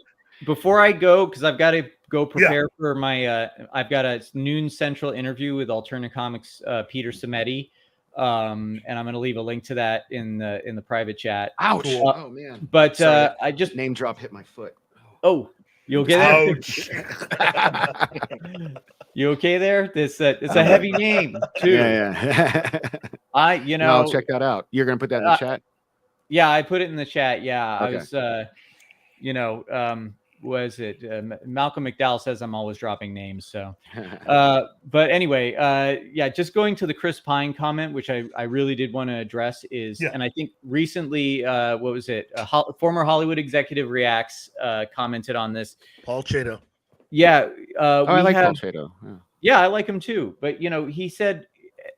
before I go, because I've got to go prepare for my I've got a noon central interview with Alternative Comics Peter Samedi. And I'm going to leave a link to that in the private chat. Ouch! Oh man! But sorry. I just name drop hit my foot. Oh, you okay there? Ouch! You okay there? It's a heavy name too. Yeah. I'll check that out. You're going to put that in the chat? Yeah, I put it in the chat. Yeah, okay. I was was it Malcolm McDowell says I'm always dropping names, so but anyway, just going to the Chris Pine comment, which I really did want to address is and I think recently what was it, former Hollywood executive reacts commented on this, Paul Chato. I like Paul Chato. I like him too, but he said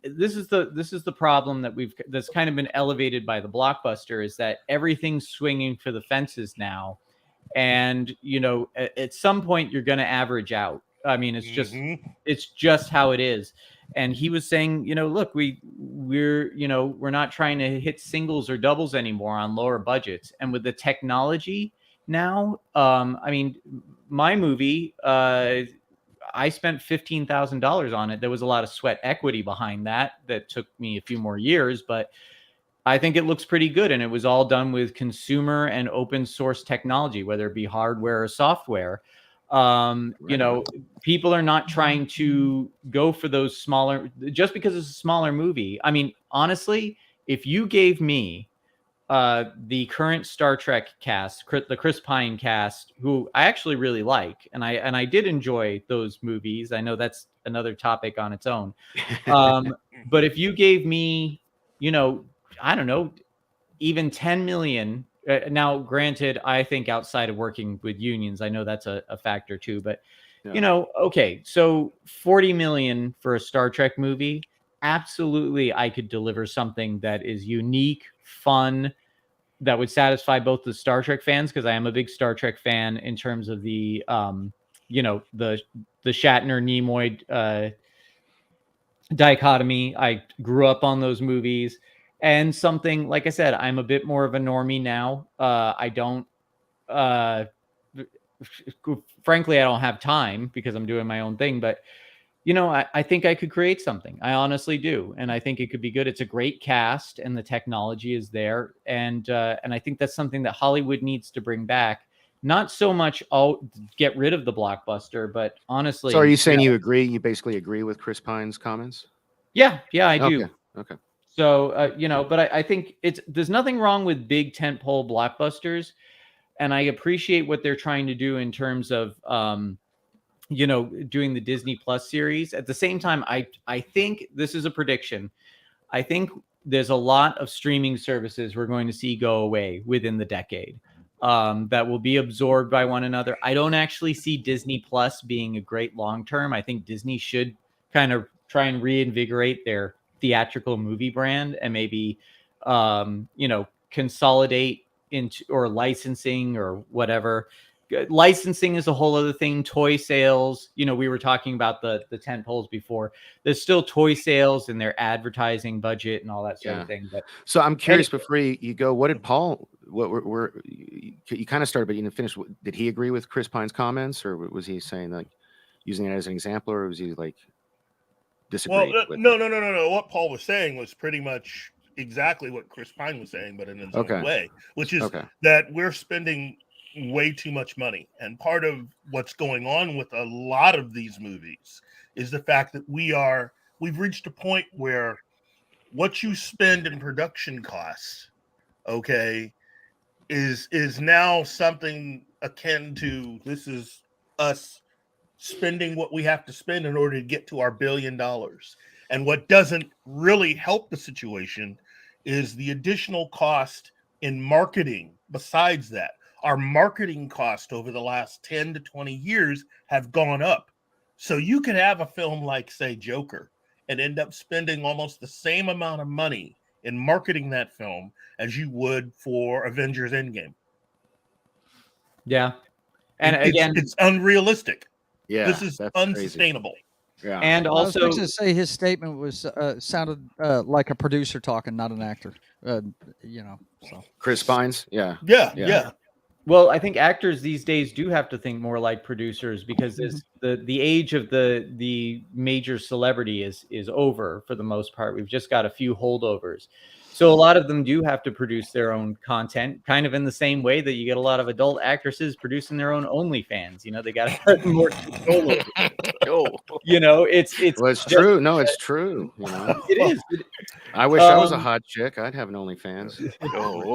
this is the problem that's kind of been elevated by the blockbuster, is that everything's swinging for the fences now. And at some point you're going to average out. I mean, it's just how it is. And he was saying, look, we're not trying to hit singles or doubles anymore on lower budgets. And with the technology now, I mean, my movie, I spent $15,000 on it. There was a lot of sweat equity behind that took me a few more years, but I think it looks pretty good, and it was all done with consumer and open source technology, whether it be hardware or software. People are not trying to go for those smaller, just because it's a smaller movie. I mean, honestly, if you gave me the current Star Trek cast, the Chris Pine cast, who I actually really like, and I did enjoy those movies. I know that's another topic on its own. But if you gave me, I don't know, even 10 million. Now, granted, I think outside of working with unions, I know that's a factor too. But, okay, so 40 million for a Star Trek movie. Absolutely, I could deliver something that is unique, fun, that would satisfy both the Star Trek fans, because I am a big Star Trek fan in terms of the, the Shatner-Nimoy dichotomy. I grew up on those movies. And something, like I said, I'm a bit more of a normie now. I don't, frankly, I don't have time because I'm doing my own thing. But, I think I could create something. I honestly do. And I think it could be good. It's a great cast and the technology is there. And I think that's something that Hollywood needs to bring back. Not so much get rid of the blockbuster, but honestly. So are you saying you agree? You basically agree with Chris Pine's comments? Yeah, I do. Okay. So, but I think there's nothing wrong with big tentpole blockbusters. And I appreciate what they're trying to do in terms of, doing the Disney Plus series. At the same time, I think this is a prediction. I think there's a lot of streaming services we're going to see go away within the decade that will be absorbed by one another. I don't actually see Disney Plus being a great long term. I think Disney should kind of try and reinvigorate their theatrical movie brand and maybe consolidate into, or licensing or whatever. Licensing is a whole other thing. Toy sales, we were talking about the tent poles before. There's still toy sales and their advertising budget and all that sort of thing. But so I'm curious, before you go, what did Paul, you kind of started but you didn't finish, did he agree with Chris Pine's comments, or was he saying, like, using it as an example, or was he like disagree? Well, no. What Paul was saying was pretty much exactly what Chris Pine was saying, but in his own way, which is that we're spending way too much money. And part of what's going on with a lot of these movies is the fact that we've reached a point where what you spend in production costs, is now something akin to, this is us spending what we have to spend in order to get to our $1 billion. And what doesn't really help the situation is the additional cost in marketing. Besides that, our marketing cost over the last 10 to 20 years have gone up. So you could have a film like, say, Joker, and end up spending almost the same amount of money in marketing that film as you would for Avengers Endgame. Yeah. And it's unrealistic. Yeah, this is unsustainable. Crazy. Yeah. And also, I was going to say his statement was sounded like a producer talking, not an actor. So Chris Pines. Yeah. Well, I think actors these days do have to think more like producers, because the age of the major celebrity is over for the most part. We've just got a few holdovers. So a lot of them do have to produce their own content, kind of in the same way that you get a lot of adult actresses producing their own OnlyFans. They got to have more control over it. It's true. No, it's true. It is. I wish I was a hot chick. I'd have an OnlyFans.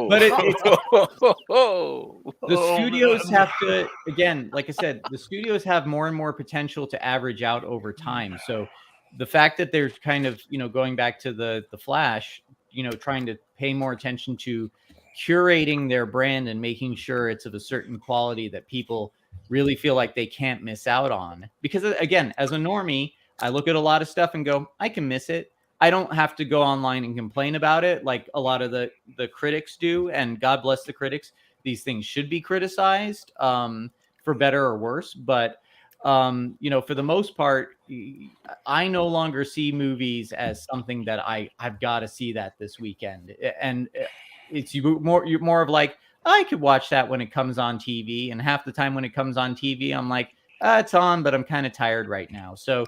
But the studios have to, again, like I said, the studios have more and more potential to average out over time. So the fact that they're kind of, going back to the Flash, trying to pay more attention to curating their brand and making sure it's of a certain quality that people really feel like they can't miss out on. Because again, as a normie, I look at a lot of stuff and go, I can miss it. I don't have to go online and complain about it like a lot of the critics do. And God bless the critics. These things should be criticized for better or worse. But for the most part, I no longer see movies as something that I've got to see that this weekend. And it's you're more of like, I could watch that when it comes on TV. And half the time when it comes on TV, I'm like, it's on, but I'm kind of tired right now. So,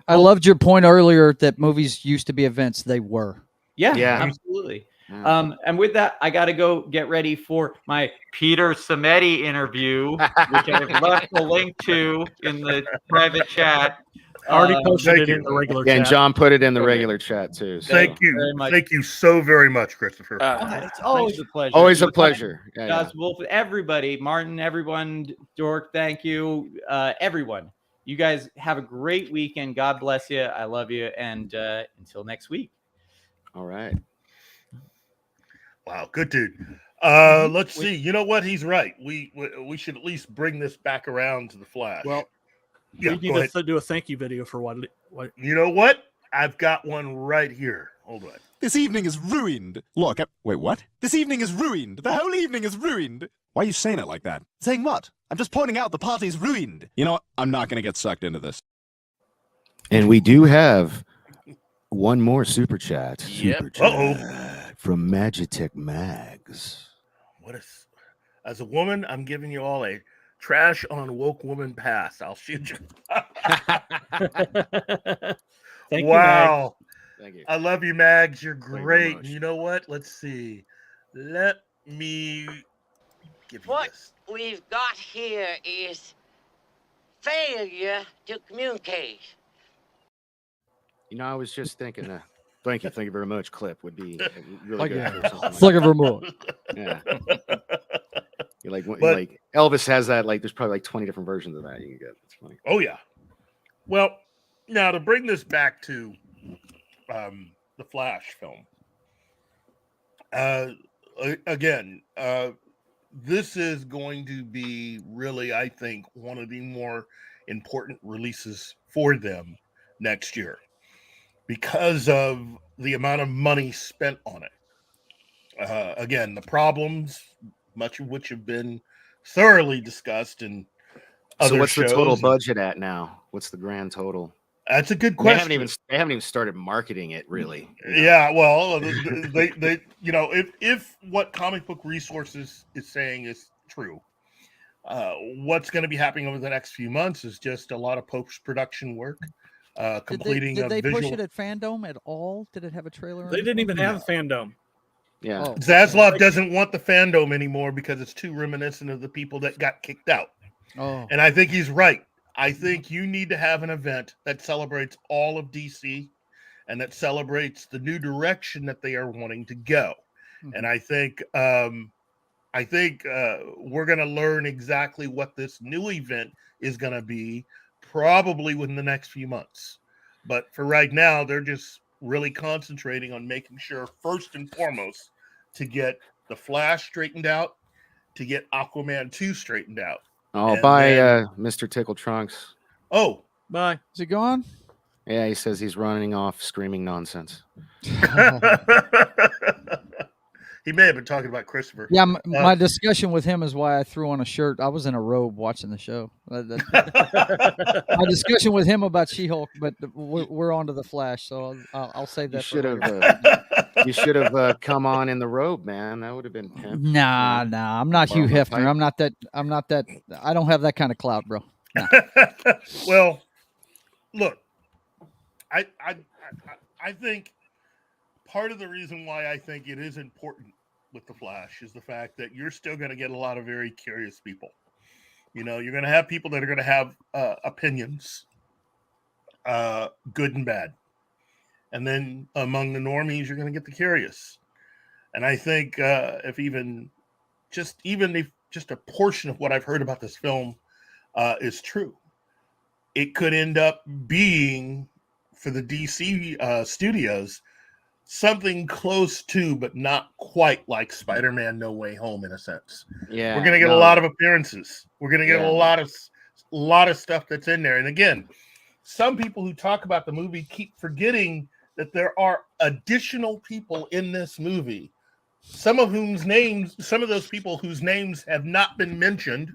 I loved your point earlier that movies used to be events. They were. Yeah, absolutely. And with that, I got to go get ready for my Peter Samedi interview, which I've left the link to in the private chat. Already posted it in the regular chat. And John put it in the regular chat too. So. Thank you. Thank you so very much, Christopher. It's always a pleasure. Always a pleasure. Josh Wolf, everybody, Martin, everyone, Dork, thank you. Everyone. You guys have a great weekend. God bless you. I love you. And until next week. All right. Wow, good dude. Let's see. You know what? He's right. We should at least bring this back around to the Flash. Well, yeah, we need to do a thank you video for what. You know what? I've got one right here. Hold on. This evening is ruined. Look, wait, what? This evening is ruined. The whole evening is ruined. Why are you saying it like that? Saying what? I'm just pointing out the party's ruined. You know what? I'm not going to get sucked into this. And we do have one more super chat. Super chat from Magitech Mags. As a woman, I'm giving you all a trash on woke woman pass. I'll shoot you. Thank you, wow. Thank you. I love you, Mags. You're great. You know what? Let's see. Let me give you this. What we've got here is failure to communicate. I was just thinking thank you very much clip would be really good. Thank you very much. Yeah. Like Elvis has that, like there's probably like 20 different versions of that you can get. It's funny. Oh yeah. Well, now to bring this back to the Flash film. Again, this is going to be really, I think, one of the more important releases for them next year because of the amount of money spent on it. Again, the problems, much of which have been thoroughly discussed in other So what's shows. the total budget at now? What's the grand total? That's a good question. They haven't even started marketing it really. Yeah, well, they if what Comic Book Resources is saying is true, what's going to be happening over the next few months is just a lot of post-production work, completing. Did they push it at Fandom at all? Did it have a trailer? They didn't even have Fandom. Yeah, Zaslav doesn't want the Fandom anymore because it's too reminiscent of the people that got kicked out. Oh, and I think he's right. I think you need to have an event that celebrates all of DC and that celebrates the new direction that they are wanting to go. And I think I think we're going to learn exactly what this new event is going to be probably within the next few months. But for right now, they're just really concentrating on making sure, first and foremost, to get the Flash straightened out, to get Aquaman 2 straightened out. Oh, And bye, then- Mr. Tickle Trunks. Oh, bye. Is he gone? Yeah, he says he's running off screaming nonsense. he may have been talking about Christopher. Yeah, my discussion with him is why I threw on a shirt. I was in a robe watching the show. My discussion with him about She-Hulk, but we're on to the Flash, so I'll save that. You should have come on in the robe, man. That would have been pimp. Nah. I'm not Hugh Hefner. I'm not that. I don't have that kind of clout, bro. Nah. Well, look, I think part of the reason why I think it is important with the Flash is the fact that you're still going to get a lot of very curious people. You know, you're going to have people that are going to have opinions, good and bad. And then among the normies, you're going to get the curious. And I think if just a portion of what I've heard about this film is true, it could end up being, for the DC studios, something close to, but not quite like Spider-Man No Way Home in a sense. Yeah, we're gonna get a lot of appearances. We're gonna get a lot of stuff that's in there. And again, some people who talk about the movie keep forgetting that there are additional people in this movie, some of those people whose names have not been mentioned,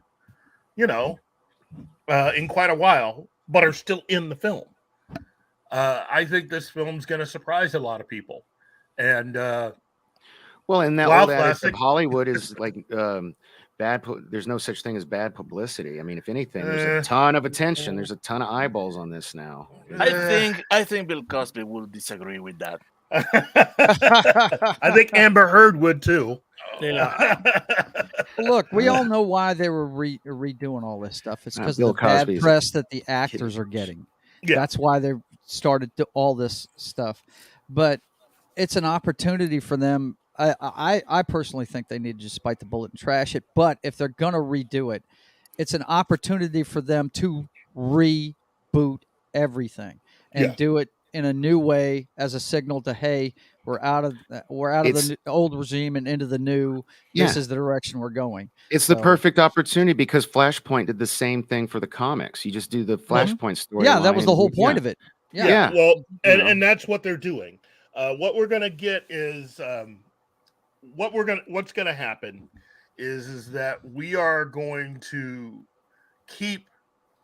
in quite a while, but are still in the film. I think this film's going to surprise a lot of people. And well, and that Wild old adage Classic- of Hollywood is like bad. There's no such thing as bad publicity. I mean, if anything, there's a ton of attention. There's a ton of eyeballs on this now. I think Bill Cosby will disagree with that. I think Amber Heard would too. Yeah. Look, we all know why they were redoing all this stuff. It's because Bill of the bad Cosby's press that the actors are getting. Yeah. That's why they started all this stuff. But it's an opportunity for them. I personally think they need to just bite the bullet and trash it. But if they're going to redo it, it's an opportunity for them to reboot everything and do it in a new way as a signal to, hey, we're out of the old regime and into the new. This is the direction we're going. It's the perfect opportunity because Flashpoint did the same thing for the comics. You just do the Flashpoint story. Yeah, that was the whole point of it. Yeah. Well, and that's what they're doing. What we're gonna get is what's gonna happen is that we are going to keep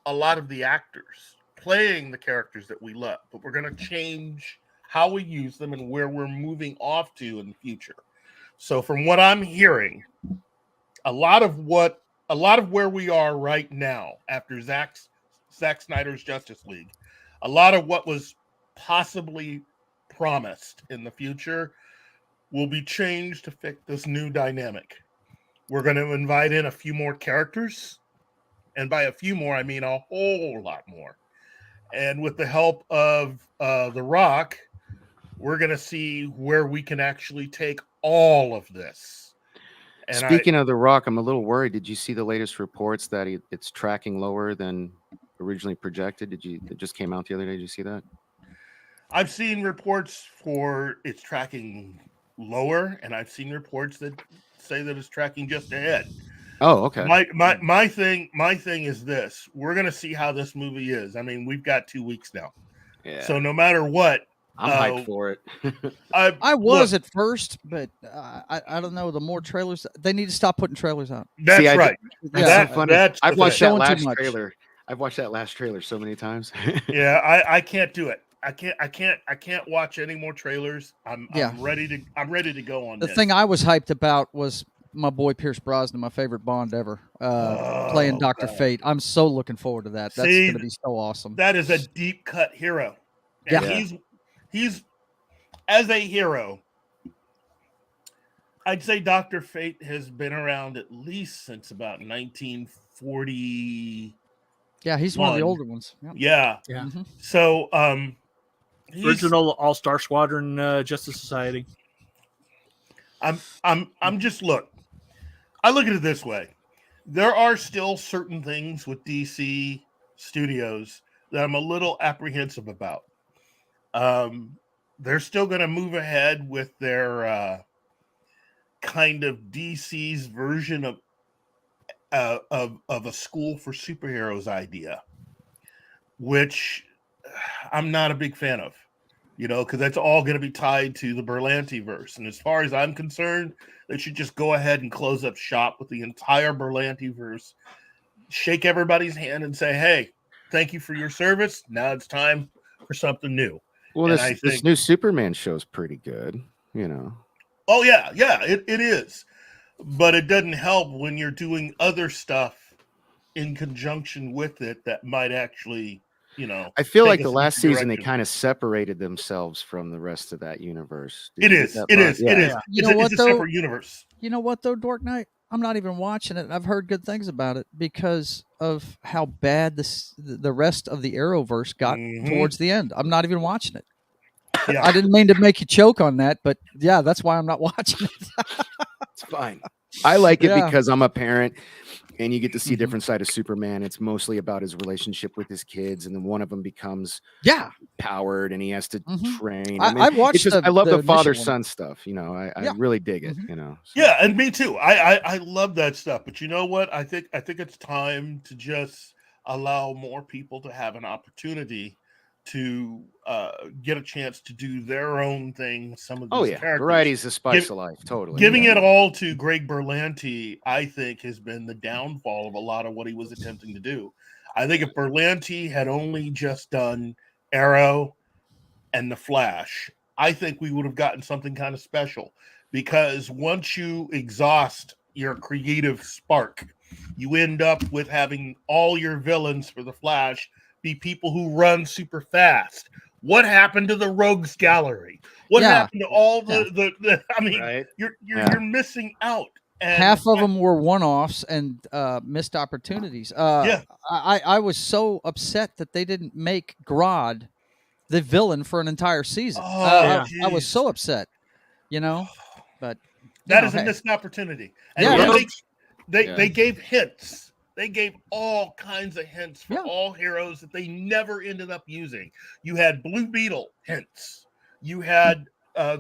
a lot of the actors playing the characters that we love, but we're gonna change how we use them and where we're moving off to in the future. So from what I'm hearing, a lot of where we are right now after Zack Snyder's Justice League, a lot of what was possibly promised in the future will be changed to fit this new dynamic. We're going to invite in a few more characters, and by a few more, I mean a whole lot more. And with the help of The Rock, we're going to see where we can actually take all of this. And Speaking of The Rock, I'm a little worried. Did you see the latest reports that it's tracking lower than originally projected? It just came out the other day. Did you see that? I've seen reports for it's tracking lower, and I've seen reports that say that it's tracking just ahead. Oh, okay. My thing is this: we're gonna see how this movie is. I mean, we've got 2 weeks now, so no matter what, I'm hyped for it. I was at first, but I don't know. The more trailers, they need to stop putting trailers out. That's right. That's so funny. I've watched that Showing too last much. trailer. I've watched that last trailer so many times. Yeah, I can't do it. I can't watch any more trailers. I'm ready to go on The this. thing I was hyped about was my boy Pierce Brosnan, my favorite Bond ever, playing Dr. Fate. I'm so looking forward to that. That's going to be so awesome. That is a deep cut hero. And he's as a hero. I'd say Dr. Fate has been around at least since about 1940. Yeah, he's one of the older ones. Yep. Yeah. Mhm. So, original All-Star Squadron Justice Society. I'm just look. I look at it this way. There are still certain things with DC Studios that I'm a little apprehensive about. They're still going to move ahead with their kind of DC's version of a school for superheroes idea, which I'm not a big fan of, because that's all going to be tied to the Berlanti verse. And as far as I'm concerned, they should just go ahead and close up shop with the entire Berlanti verse, shake everybody's hand and say, hey, thank you for your service. Now it's time for something new. Well, this new Superman show's pretty good, Oh, yeah, it is. But it doesn't help when you're doing other stuff in conjunction with it that might actually, I feel take like us the in last different season they directions. kind of separated themselves from the rest of that universe. It is. Yeah. It is. You know what, It's a though? separate universe. You know what, though, Dork Knight? I'm not even watching it. I've heard good things about it because of how bad the rest of the Arrowverse got towards the end. I'm not even watching it. Yeah. I didn't mean to make you choke on that, but yeah, that's why I'm not watching it. It's fine. I like it Yeah. because I'm a parent and you get to see a different side of Superman. It's mostly about his relationship with his kids, and then one of them becomes powered and he has to train. I watched I love the initial father-son stuff. I really dig it. Yeah, and me too. I love that stuff. But you know what? I think it's time to just allow more people to have an opportunity to get a chance to do their own thing. Some of these characters. Variety's the spice of life. Totally. Giving it all to Greg Berlanti, I think, has been the downfall of a lot of what he was attempting to do. I think if Berlanti had only just done Arrow and The Flash, I think we would have gotten something kind of special. Because once you exhaust your creative spark, you end up with having all your villains for The Flash be people who run super fast. What happened to the Rogues Gallery? What happened to all the I mean, you're missing out. And half of them were one-offs and missed opportunities. I was so upset that they didn't make Grodd the villain for an entire season. I was so upset, but that is a missed opportunity. And they gave hints. They gave all kinds of hints for all heroes that they never ended up using. You had Blue Beetle hints. You had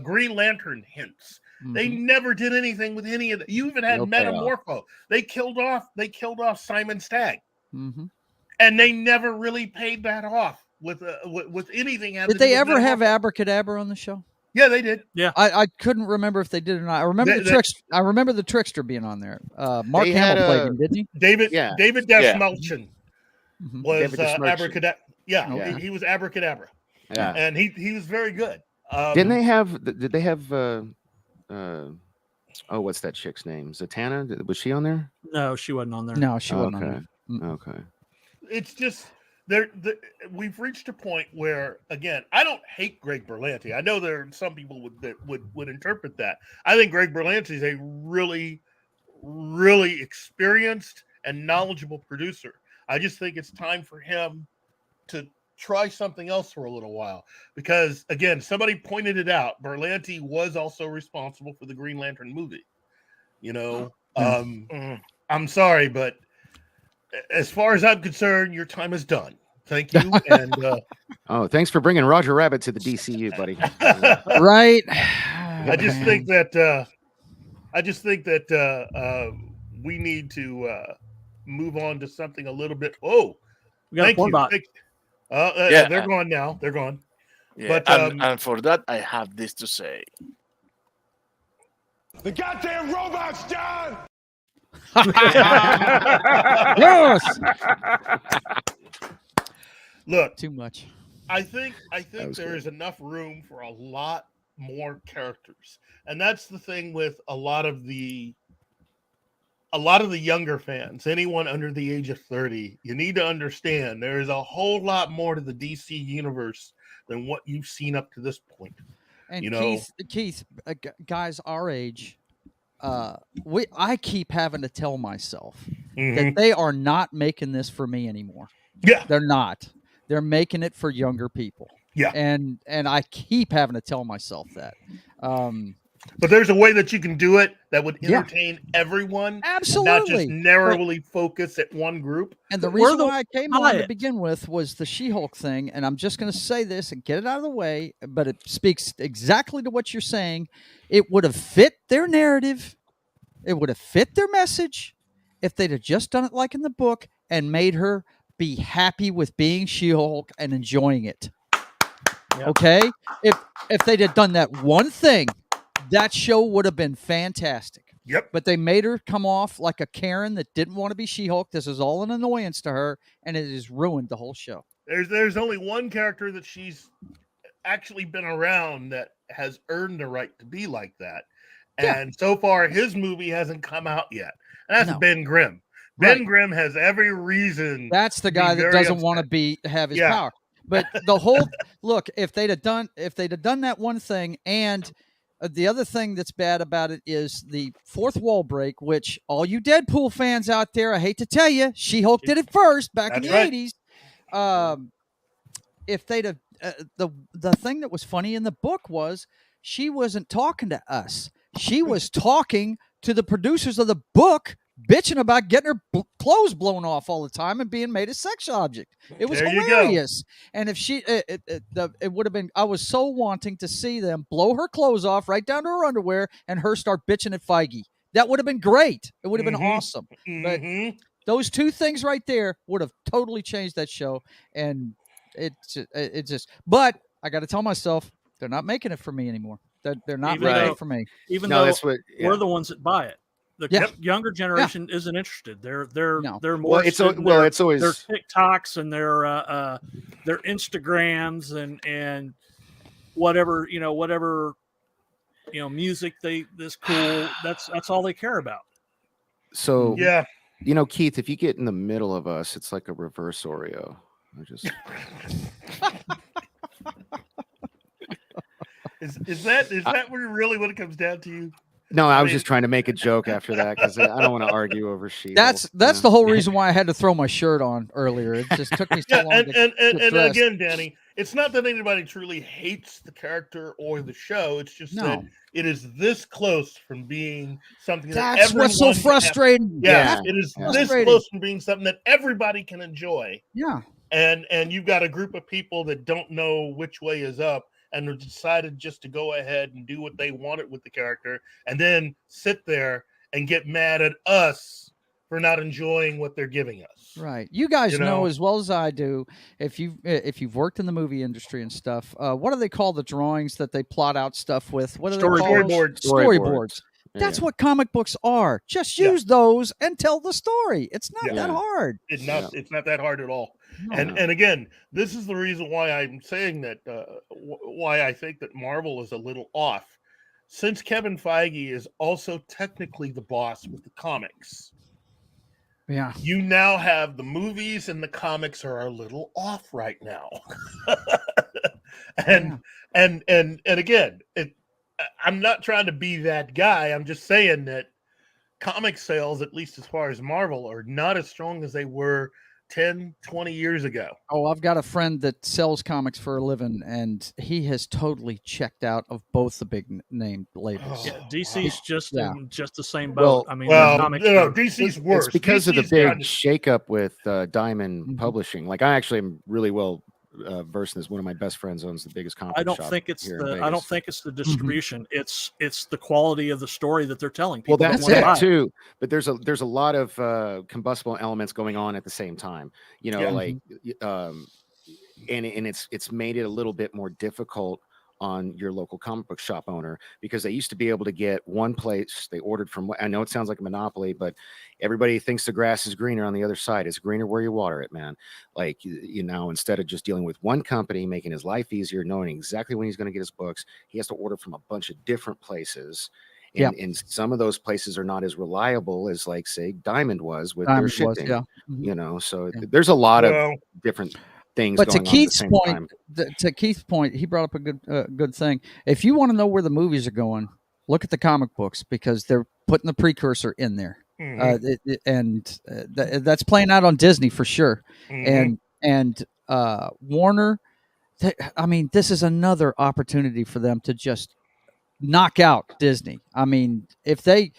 Green Lantern hints. They never did anything with any of that. You even had Metamorpho. They killed off Simon Stagg, and they never really paid that off with anything. Did they ever have Abracadabra on the show? Yeah, they did. Yeah, I couldn't remember if they did or not. I remember I remember the Trickster being on there. Mark Hamill played him, didn't he? David Desmelchin was David Desmelchin. Abracadabra. He was Abracadabra. Yeah, and he was very good. Didn't they have? Did they have? What's that chick's name? Zatanna? Was she on there? No, she wasn't on there. No, she wasn't on there. Okay. It's just we've reached a point where, again, I don't hate Greg Berlanti. I know there are some people that would interpret that. I think Greg Berlanti is a really, really experienced and knowledgeable producer. I just think it's time for him to try something else for a little while. Because, again, somebody pointed it out. Berlanti was also responsible for the Green Lantern movie. I'm sorry, but as far as I'm concerned, your time is done. Thank you. And thanks for bringing Roger Rabbit to the DCU, buddy. Right. I just think that we need to move on to something a little bit. Oh, we got a porn bot. They're gone now. They're gone. Yeah, But and for that, I have this to say. The goddamn robots, John! Yes. Look, too much. I think there is enough room for a lot more characters, and that's the thing with a lot of the younger fans. Anyone under the age of 30, you need to understand there is a whole lot more to the DC universe than what you've seen up to this point. And Keith, guys our age, I keep having to tell myself that they are not making this for me anymore. Yeah, they're not. They're making it for younger people. Yeah, and I keep having to tell myself that. But there's a way that you can do it that would entertain everyone, absolutely, not just narrowly focus at one group. And the reason why I came on to begin with was the She-Hulk thing, and I'm just going to say this and get it out of the way, but it speaks exactly to what you're saying. It would have fit their narrative. It would have fit their message if they'd have just done it like in the book and made her be happy with being She-Hulk and enjoying it. Yep. Okay? If they'd have done that one thing, that show would have been fantastic. Yep. But they made her come off like a Karen that didn't want to be She-Hulk. This is all an annoyance to her, and it has ruined the whole show. There's only one character that she's actually been around that has earned the right to be like that. And so far, his movie hasn't come out yet. And that's Ben Grimm. Ben Grimm has every reason. That's the guy that doesn't want to have his power. But the whole look, if they'd have done that one thing, and the other thing that's bad about it is the fourth wall break, which all you Deadpool fans out there, I hate to tell you, She-Hulk did it first back in the 80s. If they'd have the thing that was funny in the book was she wasn't talking to us. She was talking to the producers of the book, bitching about getting her clothes blown off all the time and being made a sex object. It was hilarious. And if she, it would have been, I was so wanting to see them blow her clothes off right down to her underwear and her start bitching at Feige. That would have been great. It would have been awesome. But those two things right there would have totally changed that show. And it just, but I got to tell myself, they're not making it for me anymore. They're not making it for me. Even though we're the ones that buy it. The younger generation isn't interested. They're more. It's always their TikToks and their Instagrams and whatever music this cool. That's all they care about. So Keith, if you get in the middle of us, it's like a reverse Oreo. I just. Is that really what it comes down to? No, I was just trying to make a joke after that because I don't want to argue over She-Hulk. That's the whole reason why I had to throw my shirt on earlier. It just took me so long. And again, Danny, it's not that anybody truly hates the character or the show. It's just that it is this close from being something that's what's so frustrating. It is this close from being something that everybody can enjoy. Yeah. And you've got a group of people that don't know which way is up and decided just to go ahead and do what they wanted with the character and then sit there and get mad at us for not enjoying what they're giving us. Right. You guys know as well as I do, if you've worked in the movie industry and stuff, what do they call the drawings that they plot out stuff with? What are they called? Storyboards. That's what comic books are. Just use those and tell the story. It's not that hard. It's not that hard at all. No. And again, this is the reason why I'm saying that, why I think that Marvel is a little off. Since Kevin Feige is also technically the boss with the comics. Yeah. You now have the movies and the comics are a little off right now. And again, I'm not trying to be that guy. I'm just saying that comic sales, at least as far as Marvel, are not as strong as they were 10, 20 years ago. Oh, I've got a friend that sells comics for a living, and he has totally checked out of both the big name labels. Yeah, DC's just the same boat. DC's worse. It's because DC's of the big shakeup with Diamond Publishing. Like, I actually am really well versed in this. One of my best friends owns the biggest comic shop. I don't think it's the distribution. It's the quality of the story that they're telling people. Well, that's it too. But there's a lot of combustible elements going on at the same time. And it's made it a little bit more difficult on your local comic book shop owner, because they used to be able to get one place they ordered from. I know it sounds like a monopoly, but everybody thinks the grass is greener on the other side. It's greener where you water it, man. Like, instead of just dealing with one company, making his life easier, knowing exactly when he's going to get his books, he has to order from a bunch of different places. And some of those places are not as reliable as, like, say, Diamond was with their shipping. So there's a lot of different things. But to going Keith's on at the same point, time. to Keith's point, he brought up a good thing. If you want to know where the movies are going, look at the comic books, because they're putting the precursor in there, that's playing out on Disney for sure. And Warner, this is another opportunity for them to just knock out Disney. I mean, if they're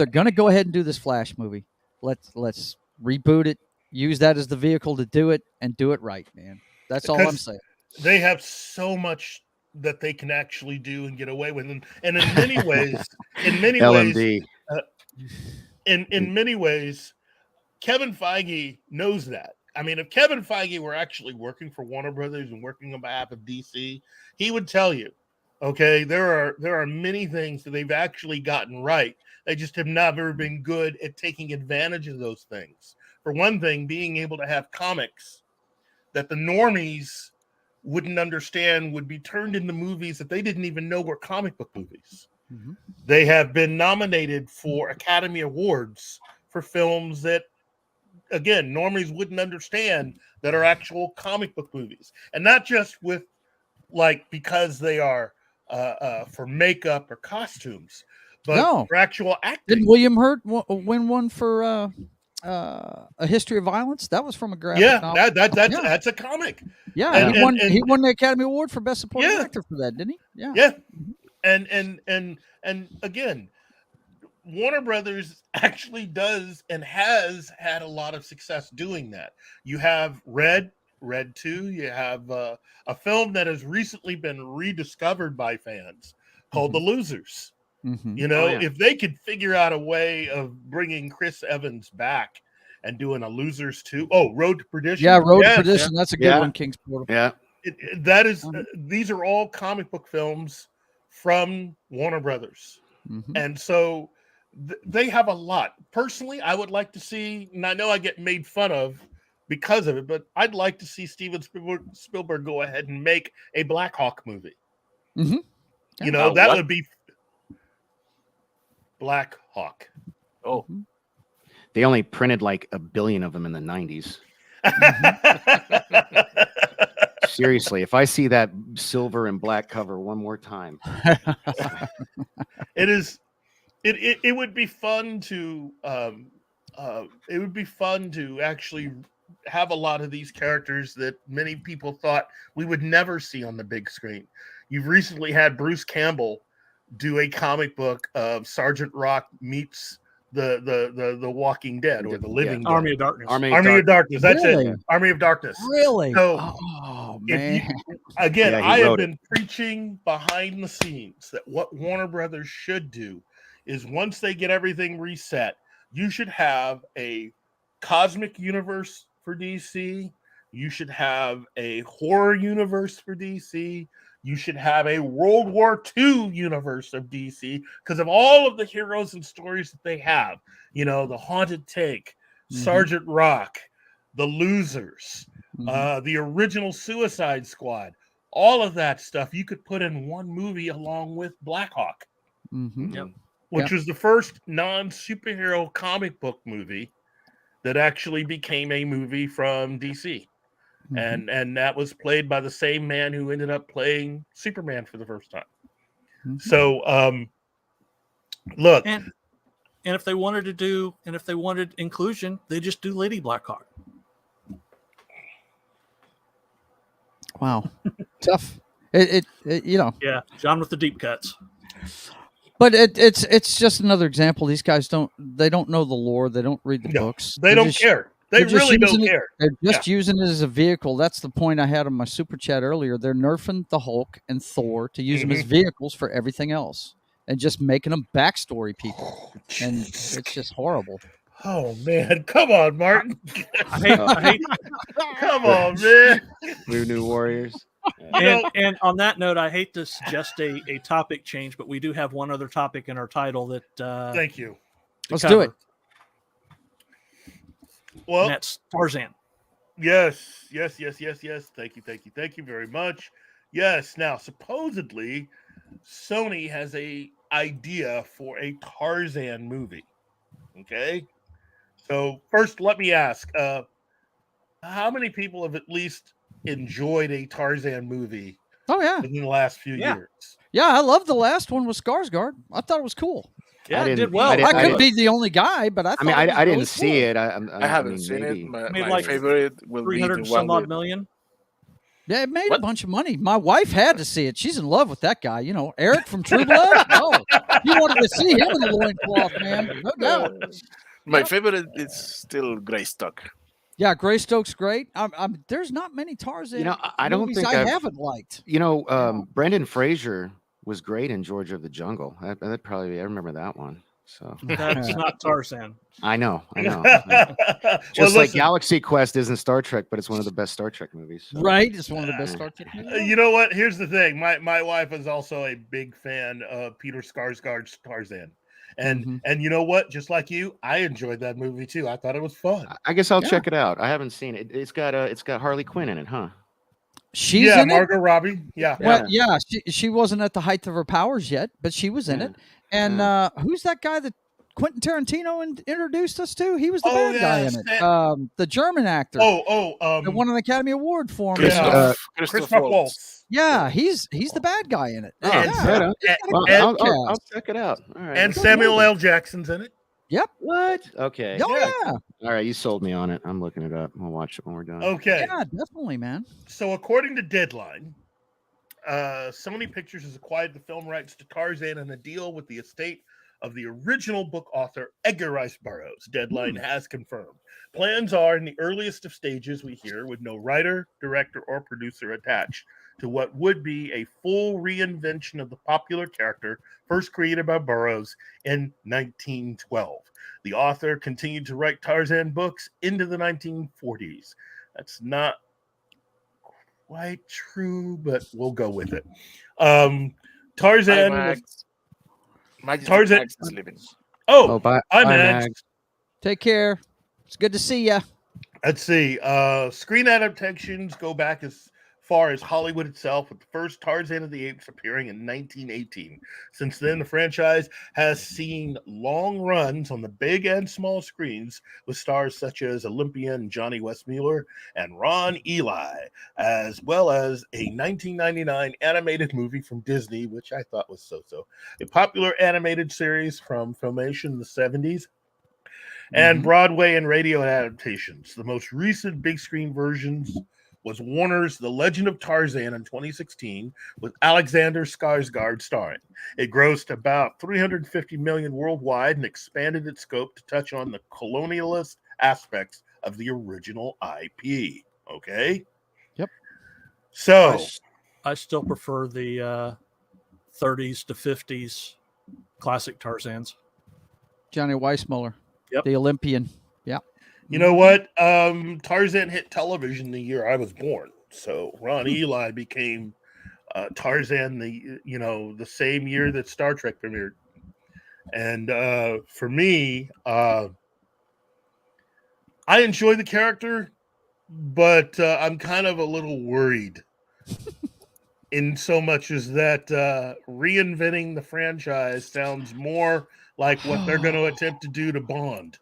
going to go ahead and do this Flash movie, let's reboot it, use that as the vehicle to do it, and do it right, man. That's all I'm saying. They have so much that they can actually do and get away with, and in many ways, in many ways, Kevin Feige knows that. I mean, if Kevin Feige were actually working for Warner Brothers and working on behalf of DC, he would tell you, okay, there are many things that they've actually gotten right. They just have never been good at taking advantage of those things. For one thing, being able to have comics that the normies wouldn't understand would be turned into movies that they didn't even know were comic book movies. Mm-hmm. They have been nominated for Academy Awards for films that, again, normies wouldn't understand that are actual comic book movies. And not just with, like, because they are for makeup or costumes, but for actual acting. Didn't William Hurt win one for A History of Violence? That was from a graphic novel. That's a comic. Yeah, and he won the Academy Award for Best Supporting Actor for that, didn't he? Yeah. Yeah. And again, Warner Brothers actually does and has had a lot of success doing that. You have Red 2, you have a film that has recently been rediscovered by fans called The Losers. Mm-hmm. You know, if they could figure out a way of bringing Chris Evans back and doing a Losers 2. Oh, Road to Perdition. Yeah, Road to Perdition. That's a good one, Kingsport. Yeah. That is, these are all comic book films from Warner Brothers. Mm-hmm. And so they have a lot. Personally, I would like to see, and I know I get made fun of because of it, but I'd like to see Steven Spielberg go ahead and make a Black Hawk movie. Mm-hmm. You know, that would be Black Hawk. Oh. They only printed like 1 billion of them in the 90s. Seriously, if I see that silver and black cover one more time. It would be fun to actually have a lot of these characters that many people thought we would never see on the big screen. You've recently had Bruce Campbell do a comic book of Sergeant Rock meets the Walking Dead or the Living Dead. Army of Darkness. Army of Darkness. That's it. Army of Darkness. Really? So, man. I have been preaching behind the scenes that what Warner Brothers should do is once they get everything reset, you should have a cosmic universe for DC. You should have a horror universe for DC. You should have a World War II universe of DC because of all of the heroes and stories that they have. You know, the Haunted Take, Sergeant Rock, the Losers, the original Suicide Squad. All of that stuff you could put in one movie along with Black Hawk, which was the first non-superhero comic book movie that actually became a movie from DC. And that was played by the same man who ended up playing Superman for the first time. So, look, and if they wanted inclusion, they just do Lady Blackhawk. Wow, tough. It you know. Yeah, John with the deep cuts. But it's just another example. These guys don't know the lore. They don't read the books. They don't care. They really don't care. They're just using it as a vehicle. That's the point I had on my super chat earlier. They're nerfing the Hulk and Thor to use them as vehicles for everything else and just making them backstory people. And it's just horrible. Oh, man. Come on, Martin. I hate Come on, man. We're New Warriors. And on that note, I hate to suggest a topic change, but we do have one other topic in our title that thank you. Let's do it. Well, and that's Tarzan. Yes. Thank you very much. Yes. Now, supposedly, Sony has a idea for a Tarzan movie. Okay. So first, let me ask: how many people have at least enjoyed a Tarzan movie? Oh yeah, in the last few years. Yeah, I love the last one with Skarsgård. I thought it was cool. Yeah, it did well. I could be the only guy, but I mean, I didn't really see cool. it. I haven't seen it. My favorite will be the some one odd with, million. Yeah, it made a bunch of money. My wife had to see it. She's in love with that guy. You know, Eric from True Blood. Oh, you wanted to see him in a loincloth, man. No doubt. My favorite is still Greystock. Yeah, Greystoke's great. There's not many Tarzan You know, I don't movies think I haven't liked. You know, Brendan Fraser was great in George of the Jungle. I remember that one. So That's not Tarzan. I know. Well, Just like listen. Galaxy Quest isn't Star Trek, but it's one of the best Star Trek movies. So. Right, it's one of the best Star Trek movies. You know what? Here's the thing. My wife is also a big fan of Peter Skarsgård's Tarzan. And you know what? Just like you, I enjoyed that movie too. I thought it was fun. I guess I'll check it out. I haven't seen it. It's got Harley Quinn in it, huh? She's in Margot Robbie. Yeah. Well, yeah. She wasn't at the height of her powers yet, but she was in it. And who's that guy that Quentin Tarantino introduced us to? He was the bad guy in it. The German actor. That won an Academy Award for him. Christoph Waltz. Yeah, he's the bad guy in it. I'll check it out. All right. And Samuel L. Jackson's in it. Yep. What? Okay. Oh, yeah. All right, you sold me on it. I'm looking it up. We'll watch it when we're done. Okay. Yeah, definitely, man. So according to Deadline, Sony Pictures has acquired the film rights to Tarzan in a deal with the estate of the original book author Edgar Rice Burroughs. Deadline has confirmed. Plans are in the earliest of stages, we hear, with no writer, director, or producer attached to what would be a full reinvention of the popular character first created by Burroughs in 1912. The author continued to write Tarzan books into the 1940s. That's not quite true, but we'll go with it. Tarzan. Tarzan is living. Bye, Max. Take care. It's good to see you. Let's see. Screen adaptations go back as far as Hollywood itself, with the first Tarzan of the Apes appearing in 1918. Since then, the franchise has seen long runs on the big and small screens with stars such as Olympian Johnny Westmuller and Ron Eli, as well as a 1999 animated movie from Disney, which I thought was so-so. A popular animated series from Filmation in the 70s, and Broadway and radio adaptations. The most recent big screen versions was Warner's The Legend of Tarzan in 2016 with Alexander Skarsgård starring. It grossed about $350 million worldwide and expanded its scope to touch on the colonialist aspects of the original IP. Okay? Yep. So I still prefer the 30s to 50s classic Tarzans. Johnny Weissmuller. Yep. The Olympian. Yeah. You know what? Tarzan hit television the year I was born. So Ron Eli became Tarzan the same year that Star Trek premiered. And for me, I enjoy the character, but I'm kind of a little worried in so much as that reinventing the franchise sounds more like what they're going to attempt to do to Bond.